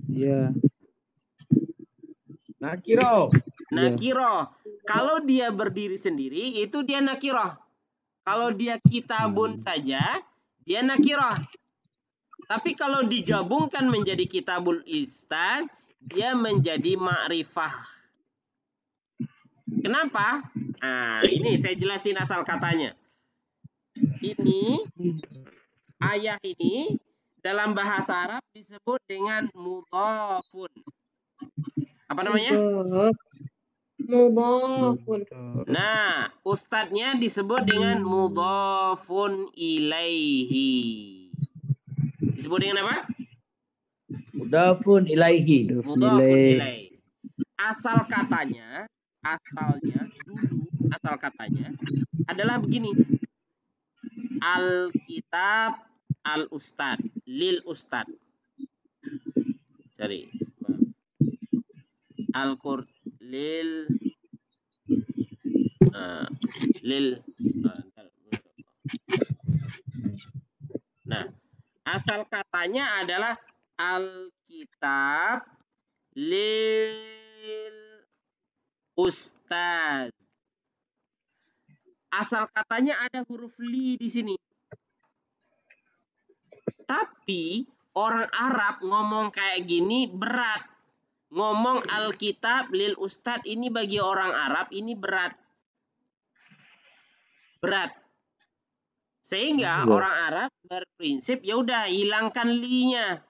Iya. Nakiro. Nakiro. Kalau dia berdiri sendiri itu dia nakiro. Kalau dia kitabun saja dia nakiro. Tapi kalau digabungkan menjadi kitabul istaz dia menjadi ma'rifah. Kenapa? Ini saya jelasin asal katanya. Ini ayah ini dalam bahasa Arab disebut dengan mudhafun. Apa namanya? Mudhafun. Nah, ustadznya disebut dengan mudhafun ilaihi. Disebut dengan apa? Mudafun ilaihi. Mudhafun ilaihi. Asal katanya adalah begini. Alkitab al-ustad, lil ustad. Sorry. Al-Qur lil Nah, asal katanya adalah Alkitab lil ustaz. Asal katanya ada huruf li di sini. Tapi orang Arab ngomong kayak gini berat. Ngomong Alkitab lil ustaz ini bagi orang Arab ini berat. Berat. Sehingga orang Arab berprinsip ya udah hilangkan li-nya.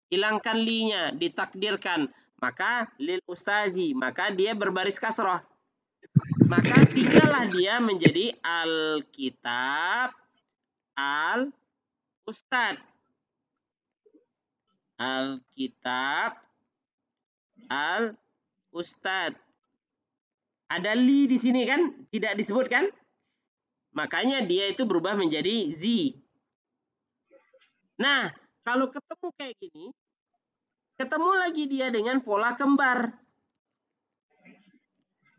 Hilangkan li-nya, ditakdirkan. Maka lil ustazi, maka dia berbaris kasroh. Maka tinggallah dia menjadi Alkitab al-ustad. Alkitab al-ustad. Ada li di sini kan? Tidak disebutkan? Makanya dia itu berubah menjadi zi. Nah, kalau ketemu kayak gini, ketemu lagi dia dengan pola kembar.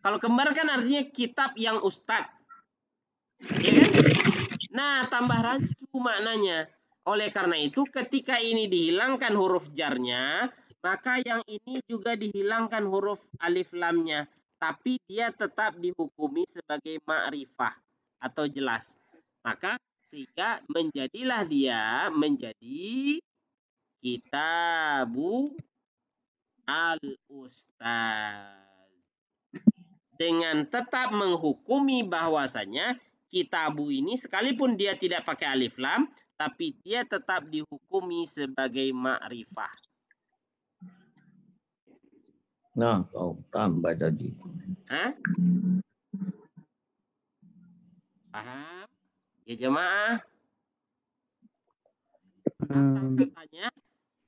Kalau kembar kan artinya kitab yang ustad. Ya kan? Nah, tambah rancu maknanya. Oleh karena itu, ketika ini dihilangkan huruf jarnya, maka yang ini juga dihilangkan huruf alif lamnya. Tapi dia tetap dihukumi sebagai ma'rifah atau jelas. Maka sehingga menjadilah dia menjadi Kitabu al-Ustaz. Dengan tetap menghukumi bahwasanya Kitabu ini sekalipun dia tidak pakai alif lam, tapi dia tetap dihukumi sebagai ma'rifah. Nah, kau tambah tadi. Hah? Paham? Ya jemaah. Asal katanya,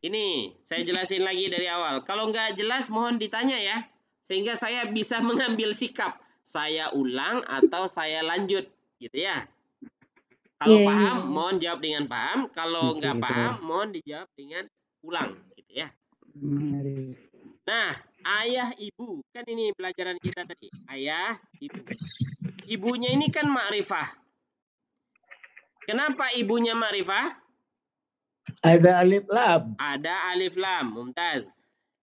ini saya jelasin lagi dari awal. Kalau nggak jelas mohon ditanya ya. Sehingga saya bisa mengambil sikap. Saya ulang atau saya lanjut. Gitu ya. Kalau paham, mohon jawab dengan paham. Kalau nggak paham, mohon dijawab dengan ulang. Gitu ya. Nah, ayah ibu. Kan ini pelajaran kita tadi. Ayah, ibu. Ibunya ini kan ma'rifah. Kenapa ibunya ma'rifah? Ada alif lam. Ada alif lam, mumtaz.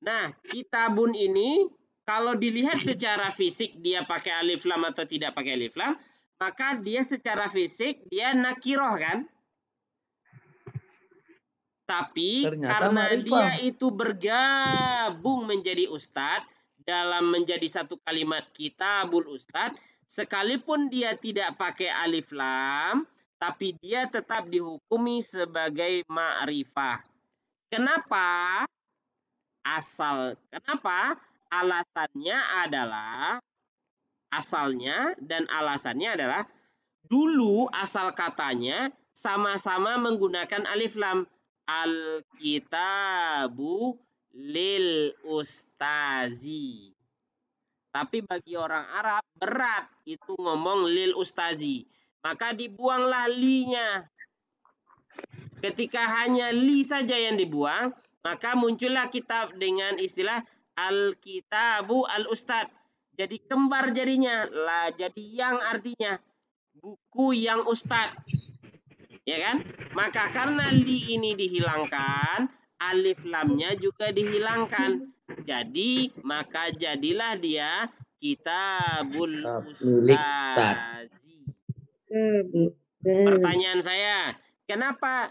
Nah, kitabun ini kalau dilihat secara fisik dia pakai alif lam atau tidak pakai alif lam, maka dia secara fisik dia nakiroh kan? Tapi Ternyata karena ma'rifah. dia itu bergabung menjadi ustadz dalam menjadi satu kalimat kitabul ustadz, sekalipun dia tidak pakai alif lam, tapi dia tetap dihukumi sebagai ma'rifah. Kenapa? Kenapa? Asalnya dan alasannya adalah dulu asal katanya sama-sama menggunakan alif lam. Al-kitabu lil ustazi. Tapi bagi orang Arab berat itu ngomong lil ustazi. Maka dibuanglah li-nya. Ketika hanya li saja yang dibuang, maka muncullah kitab dengan istilah Al-Kitabu Al-Ustad. Jadi kembar jadinya. Lah, jadi yang artinya buku yang ustad. Ya kan? Maka karena li ini dihilangkan, alif lamnya juga dihilangkan. Jadi, maka jadilah dia Kitabul Ustazi. Pertanyaan saya, kenapa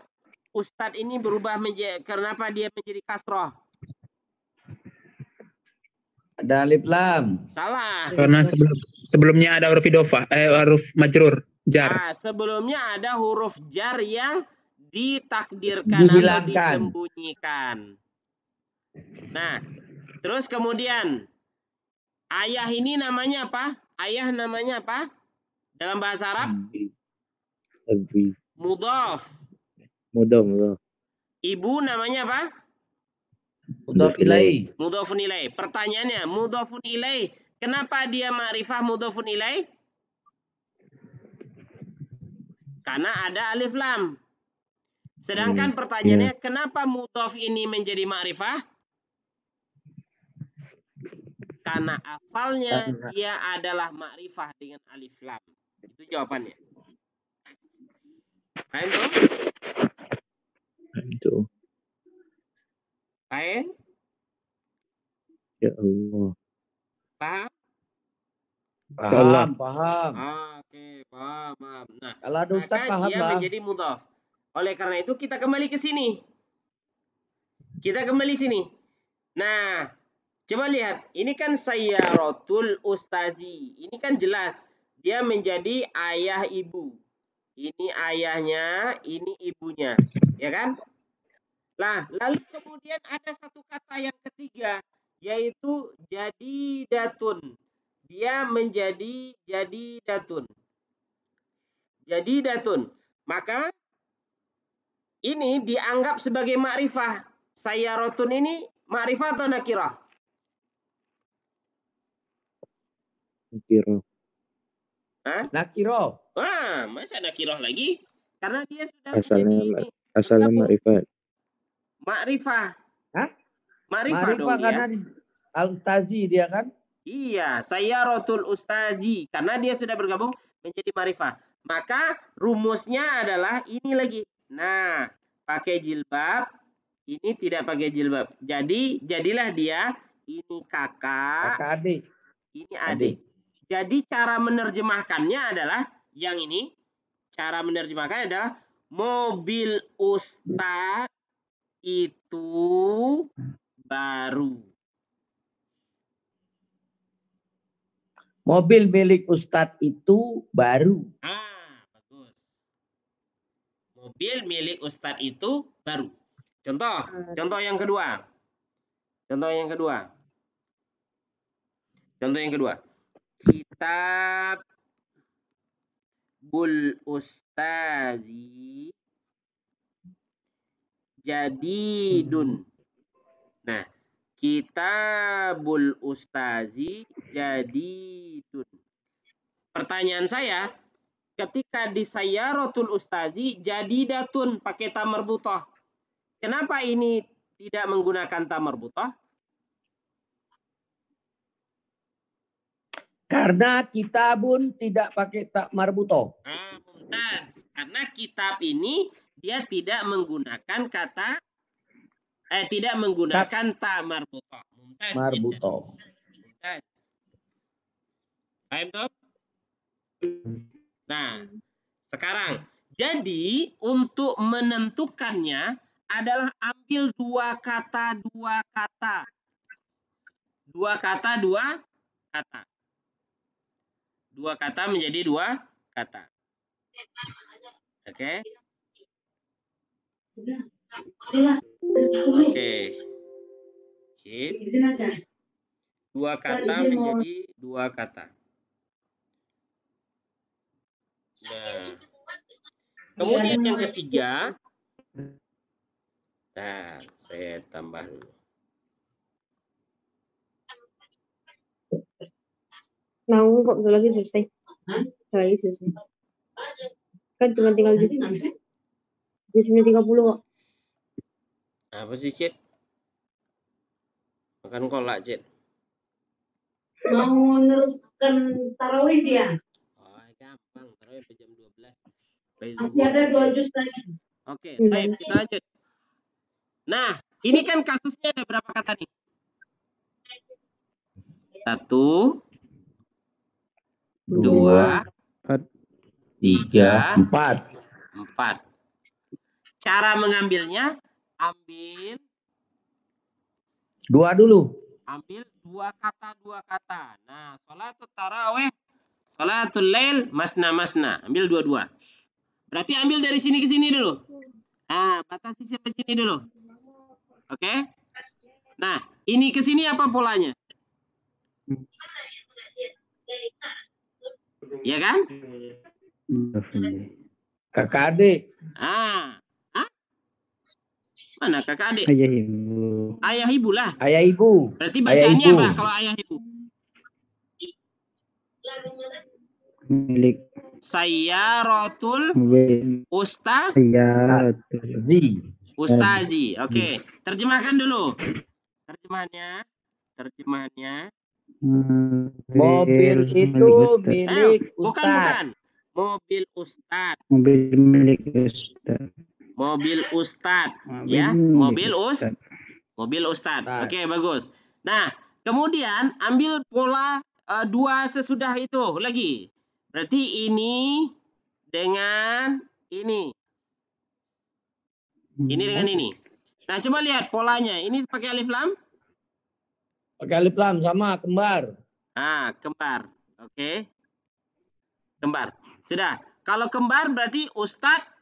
ustad ini berubah kenapa dia menjadi kasroh? Ada alif lam. Salah. Karena sebelumnya ada huruf idofah, huruf majrur, jar. Sebelumnya ada huruf jar yang ditakdirkan Dihilangkan. atau disembunyikan. Nah, terus kemudian Ayah ini namanya apa? Ayah namanya apa? Dalam bahasa Arab? Abi. Mudhaf. Mudah. Ibu namanya apa? Mudhaf ilaih. Mudhafun ilaih. Pertanyaannya, mudhafun ilaih. Kenapa dia ma'rifah mudhafun ilaih? Karena ada alif lam. Sedangkan pertanyaannya, kenapa mudhaf ini menjadi ma'rifah? Karena asalnya dia adalah ma'rifah dengan alif lam. Itu jawabannya. Paham tuh? Itu. Paham? Ya Allah. Paham? Paham. Oke, paham. Nah, Kalau ada Ustaz maka paham dia lah. menjadi mudhaf. Oleh karena itu kita kembali ke sini. Kita kembali sini. Nah, coba lihat. Ini kan sayyaratul ustazi. Ini kan jelas. Dia menjadi ayah ibu. Ini ayahnya, ini ibunya. Ya kan? Nah, lalu kemudian ada satu kata yang ketiga. Yaitu jadidatun. Dia menjadi jadidatun. Jadidatun. Maka ini dianggap sebagai ma'rifah. Sayyaratun ini ma'rifah atau nakirah? Nakirah. Nakiro. Masa nakirah lagi? Karena dia sudah Asalnya ma'rifat. Ma'rifah. Hah? Ma'rifah dong dia. Karena al-ustazi dia kan? Iya, sayyaratul ustazi. Karena dia sudah bergabung menjadi ma'rifah. Maka rumusnya adalah ini lagi. Nah, pakai jilbab. Ini tidak pakai jilbab. Jadi, jadilah dia. Ini kakak. Kakak adik. Ini adik. Jadi cara menerjemahkannya adalah yang ini. Cara menerjemahkannya adalah mobil ustaz itu baru. Mobil milik Ustadz itu baru. Bagus. Mobil milik ustadz itu baru. Contoh yang kedua. Kitab bul ustazi jadidun. Nah, kitabul ustazi jadidun. Pertanyaan saya, ketika di sayyaratul ustazi jadidatun pakai ta marbutah. Kenapa ini tidak menggunakan ta marbutah? Karena kitabun tidak pakai tak marbutoh. Mumtaz. Karena kitab ini dia tidak menggunakan kata tidak menggunakan ta marbutoh. Mumtaz. Marbutoh. Mumtaz. Paham toh? Nah, sekarang jadi untuk menentukannya adalah ambil dua kata. Dua kata menjadi dua kata. Oke. Dua kata menjadi dua kata. Nah, kemudian yang ketiga. Nah, saya tambah dulu. Mau kok lagi selesai. Lagi selesai. Kan cuma tinggal di sini. Di sini 30 kok. Apa sih, Cid? Makan kolak, Cid. Mau meneruskan tarawih dia. Oh, gampang. Tarawih sampai jam 12. Masih ada 2 juz lagi. Oke, baik, kita lanjut. Nah, ini kan kasusnya ada berapa kata nih? 1, 2, 3, 4. Cara mengambilnya, ambil dua dulu. Ambil dua kata. Nah, sholatul tarawih, sholatul lail, masna. Ambil dua-dua. Berarti ambil dari sini ke sini dulu. Nah, batasi sampai sini dulu. Oke? Nah, ini ke sini apa polanya? Ya kan? Maaf aja. Kakak adik. Ah, mana kakak adik? Ayah ibu. Ayah ibu lah. Ayah ibu. Berarti Ayah bacaannya ibu. apa kalau ayah ibu? Milik Sayyaratul mobil Ustaz saya. Ustazi. Oke, terjemahkan dulu. Terjemahannya. Mobil itu milik Bukan. Ustadz. Mobil Ustaz. Mobil milik Ustaz. Mobil Ustaz. Mobil Ya, milik mobil Ustaz. Nah. Oke, bagus. Nah, kemudian ambil pola 2 sesudah itu lagi. Berarti ini dengan ini. Ini dengan ini. Nah, coba lihat polanya. Ini pakai alif lam? Pakai alif lam sama kembar. Ah, kembar. Oke. Kembar. Sudah. Kalau kembar berarti Ustadz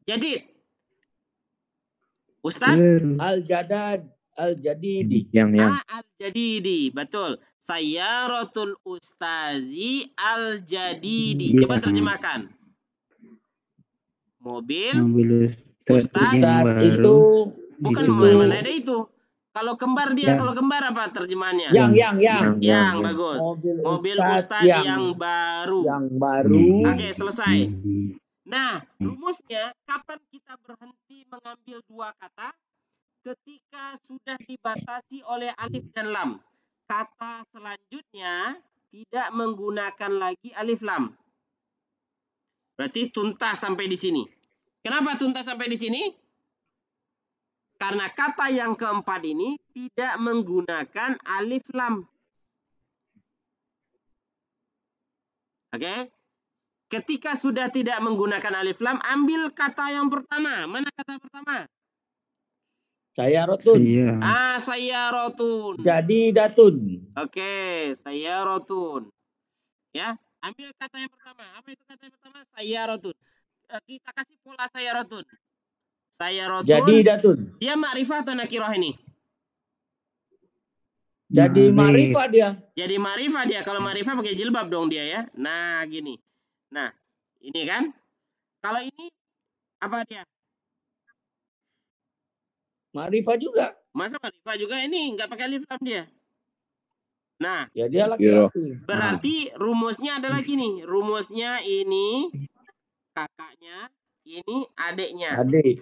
Jadid. Ustadz Al-Jadad. Al-Jadidi. Yang. Al-Jadidi. Betul. Sayyaratul Ustazi Al-Jadidi. Coba terjemahkan. Mobil Ustaz yang baru. Itu bukan itu. mana ada itu. Kalau kembar dia, kalau kembar apa terjemahannya? Yang. Bagus. Mobil Ustadz Ustadz yang baru. Yang baru. Oke, selesai. Nah, rumusnya kapan kita berhenti mengambil 2 kata? Ketika sudah dibatasi oleh alif dan lam. Kata selanjutnya tidak menggunakan lagi alif lam. Berarti tuntas sampai di sini. Kenapa tuntas sampai di sini? Karena kata yang keempat ini tidak menggunakan alif lam. Oke? Ketika sudah tidak menggunakan alif lam, ambil kata yang pertama. Mana kata pertama? Sayyarotun. Sayyarotun. Jadidatun. Oke, sayyarotun. Ya, ambil kata yang pertama. Apa itu kata yang pertama? Sayyarotun. Kita kasih pola sayyarotun. Sayyarotun. Jadidatun. Dia ma'rifah atau nakirah ini? Jadi ma'rifah dia. Jadi ma'rifah dia. Kalau ma'rifah pakai jilbab dong dia ya. Nah, gini. Nah, ini kan. Kalau ini apa dia? Ma'rifah juga. Masa ma'rifah juga ini nggak pakai alif lam dia. Nah, ya dia laki-laki. Berarti rumusnya adalah gini. Rumusnya ini kakaknya, ini adiknya. Adik.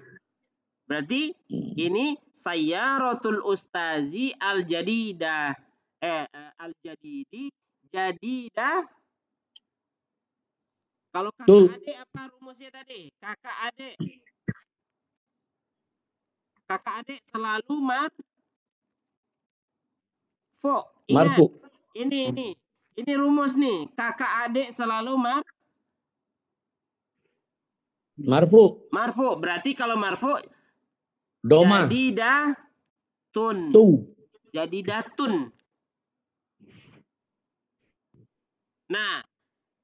Berarti ini Sayyaratul Ustazi Al-Jadidah. Al-Jadidi jadidah. Kalau kakak adik apa rumusnya tadi? Kakak adik. Kakak adik selalu marfu. Ingat. Ini rumus nih. Kakak adik selalu marfu. Berarti kalau marfu doma. Jadidatun. Jadidatun. Nah,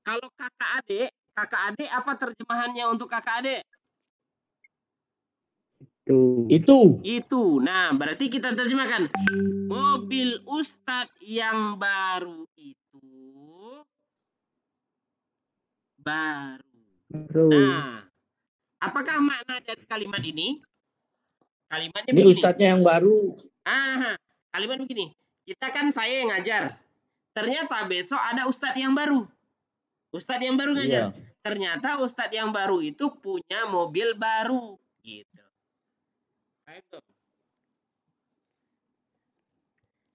kalau kakak adik apa terjemahannya untuk kakak adik? Itu. Nah, berarti kita terjemahkan. Mobil Ustadz yang baru itu baru. Nah, apakah makna dari kalimat ini? Kalimatnya ini begini. Ustadznya yang baru. Kalimat begini. Kita kan saya yang ngajar. Ternyata besok ada Ustadz yang baru. Ustadz yang baru ngajar. Ternyata Ustadz yang baru itu punya mobil baru. Gitu.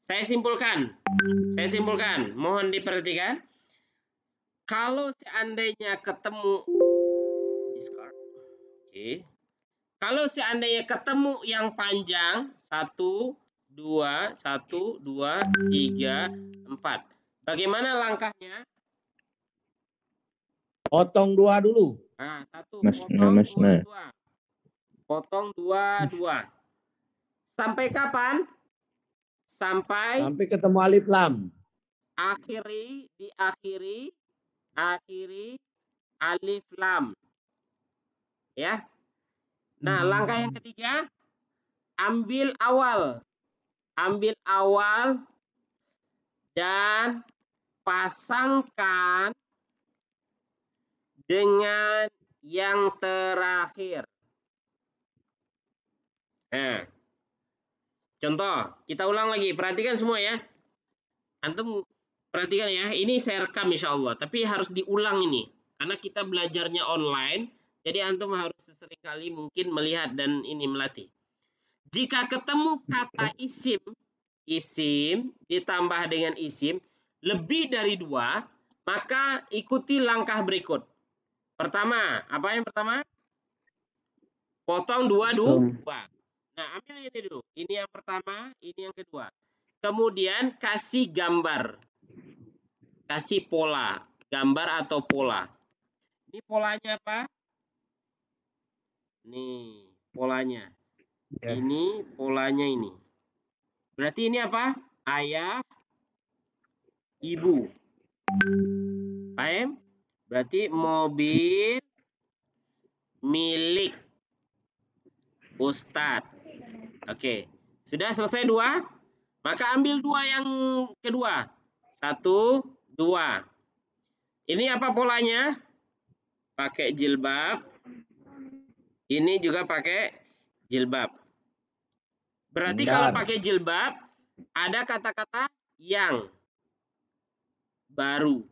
Saya simpulkan. Mohon diperhatikan. Kalau seandainya ketemu discard. Oke. Kalau seandainya ketemu yang panjang 1, 2, 1, 2, 3, 4. Bagaimana langkahnya? Potong 2 dulu. Nah, 1 potong 2. Potong 2. Sampai kapan? Sampai ketemu alif lam. Diakhiri alif lam. Ya. Nah, langkah yang ketiga, ambil awal dan pasangkan dengan yang terakhir. Nah, contoh, kita ulang lagi. Perhatikan semua ya. Antum perhatikan ya. Ini saya rekam insya Allah. Tapi harus diulang ini. Karena kita belajarnya online. Jadi antum harus sesekali mungkin melihat dan ini melatih. Jika ketemu kata isim ditambah dengan isim lebih dari 2, maka ikuti langkah berikut. Pertama, apa yang pertama? Potong 2, 2. Nah, ambil ini dulu. Ini yang pertama, ini yang kedua. Kemudian kasih gambar. Kasih pola. Gambar atau pola. Ini polanya apa? Nih, polanya. Ya. Ini polanya ini. Berarti ini apa? Ayah, ibu. Paham? Berarti mobil milik Ustadz. Oke. Sudah selesai 2? Maka ambil 2 yang kedua. 1, 2. Ini apa polanya? Pakai jilbab. Ini juga pakai jilbab. Berarti kalau pakai jilbab, ada kata-kata yang baru.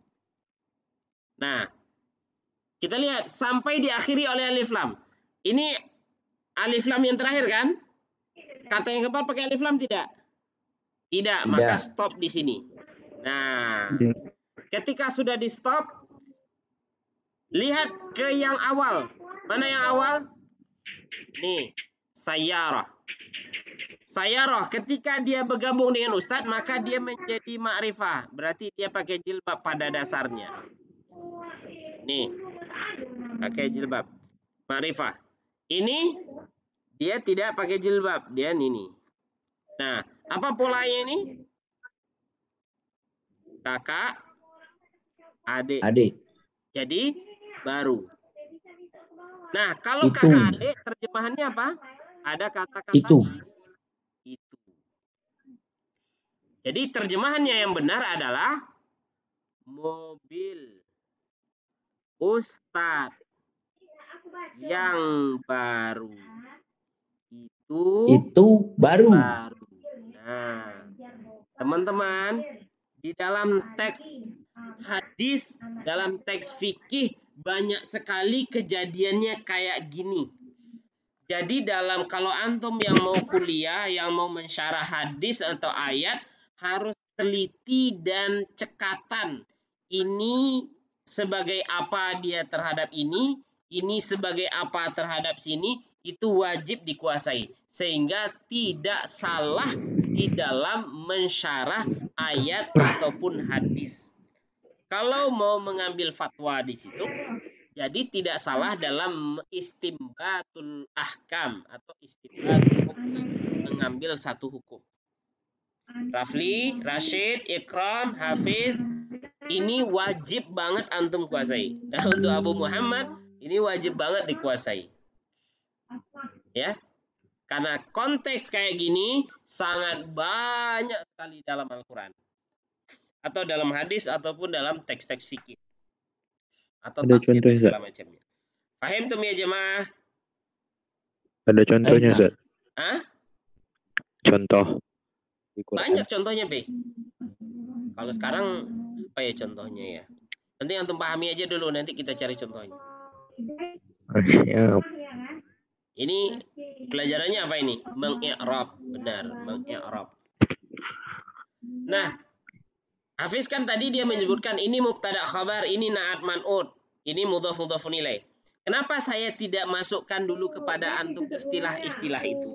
Nah, kita lihat sampai diakhiri oleh alif lam. Ini alif lam yang terakhir kan? Kata yang keempat pakai alif lam tidak? Tidak, maka stop di sini. Nah, ketika sudah di stop, lihat ke yang awal. Mana yang awal? Nih, sayyarah. Sayyarah, ketika dia bergabung dengan Ustadz, maka dia menjadi ma'rifah. Berarti dia pakai jilbab pada dasarnya. Nih, pakai jilbab. Ma'rifah. Ini, dia tidak pakai jilbab. Dia ini. Nah, apa polanya ini? Kakak, adik. Jadi, baru. Nah, kalau kakak adik, terjemahannya apa? Ada kata-kata itu. Jadi terjemahannya yang benar adalah mobil Ustadz yang baru. Itu baru. Nah, teman-teman, di dalam teks hadis, dalam teks fikih banyak sekali kejadiannya kayak gini. Jadi kalau antum yang mau kuliah, yang mau mensyarah hadis atau ayat, harus teliti dan cekatan. Ini sebagai apa dia terhadap ini sebagai apa terhadap sini, itu wajib dikuasai. Sehingga tidak salah di dalam mensyarah ayat ataupun hadis. Kalau mau mengambil fatwa di situ, jadi tidak salah dalam istimbatul ahkam atau istimbatul hukum, mengambil satu hukum. Rafli, Rashid, Ikram, Hafiz, ini wajib banget antum kuasai. Nah, untuk Abu Muhammad, ini wajib banget dikuasai. Ya, karena konteks kayak gini sangat banyak sekali dalam Al-Quran. Atau dalam hadis, ataupun dalam teks-teks fikih. Atau tafsir dan segala macamnya. Paham tuh ya jemaah? Ada contohnya, Zat? Hah? Contoh. Banyak contohnya, Be. Kalau sekarang apa ya contohnya ya? Nanti antum pahami aja dulu, nanti kita cari contohnya. Siap. Ini pelajarannya apa ini? Mengi'rab, benar, mengi'rab. Nah, Hafiz kan tadi dia menyebutkan ini mubtada khabar, ini na'at man'ud, ini mudhaf mudhafun ilaih. Kenapa saya tidak masukkan dulu kepada antum istilah-istilah itu?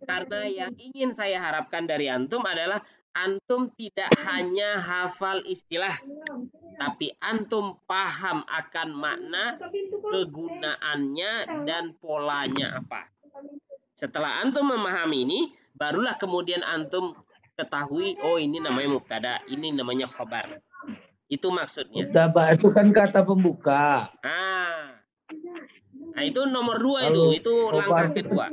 Karena yang ingin saya harapkan dari antum adalah antum tidak hanya hafal istilah, tapi antum paham akan makna, kegunaannya, dan polanya apa. Setelah antum memahami ini, barulah kemudian antum ketahui, oh ini namanya mubtada, ini namanya khabar. Itu maksudnya. Mubtada itu kan kata pembuka. Nah, itu nomor 2 itu langkah kedua.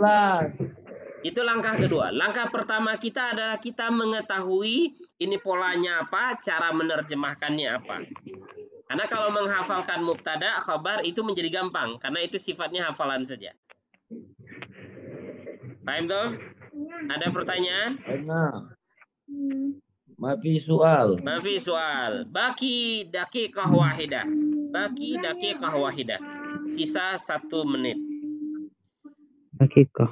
Itu langkah kedua. Langkah pertama kita adalah kita mengetahui ini polanya apa, cara menerjemahkannya apa. Karena kalau menghafalkan mubtada, khabar itu menjadi gampang. Karena itu sifatnya hafalan saja. Paham tuh? Ada pertanyaan? Karena mafi soal. Mafi soal. Baki daqiqah wahidah. Baki daqiqah wahidah. Sisa 1 menit. Hakikah.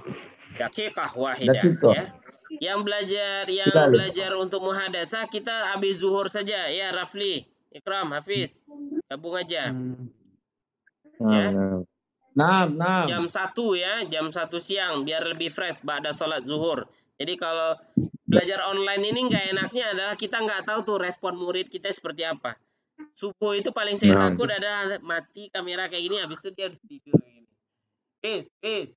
Daqiqah wahidah. Daqiqah. Ya. Yang Sekali. belajar untuk muhadasah kita habis zuhur saja. Ya Rafli, Ikram, Hafiz. Gabung aja. Ya. Nah. Jam 1 ya, jam 1 siang biar lebih fresh ba'da sholat zuhur. Jadi kalau belajar online ini nggak enaknya adalah kita nggak tahu tuh respon murid kita seperti apa. Subuh itu paling saya takut adalah mati kamera kayak gini, habis itu dia tidur kayak gini. Is.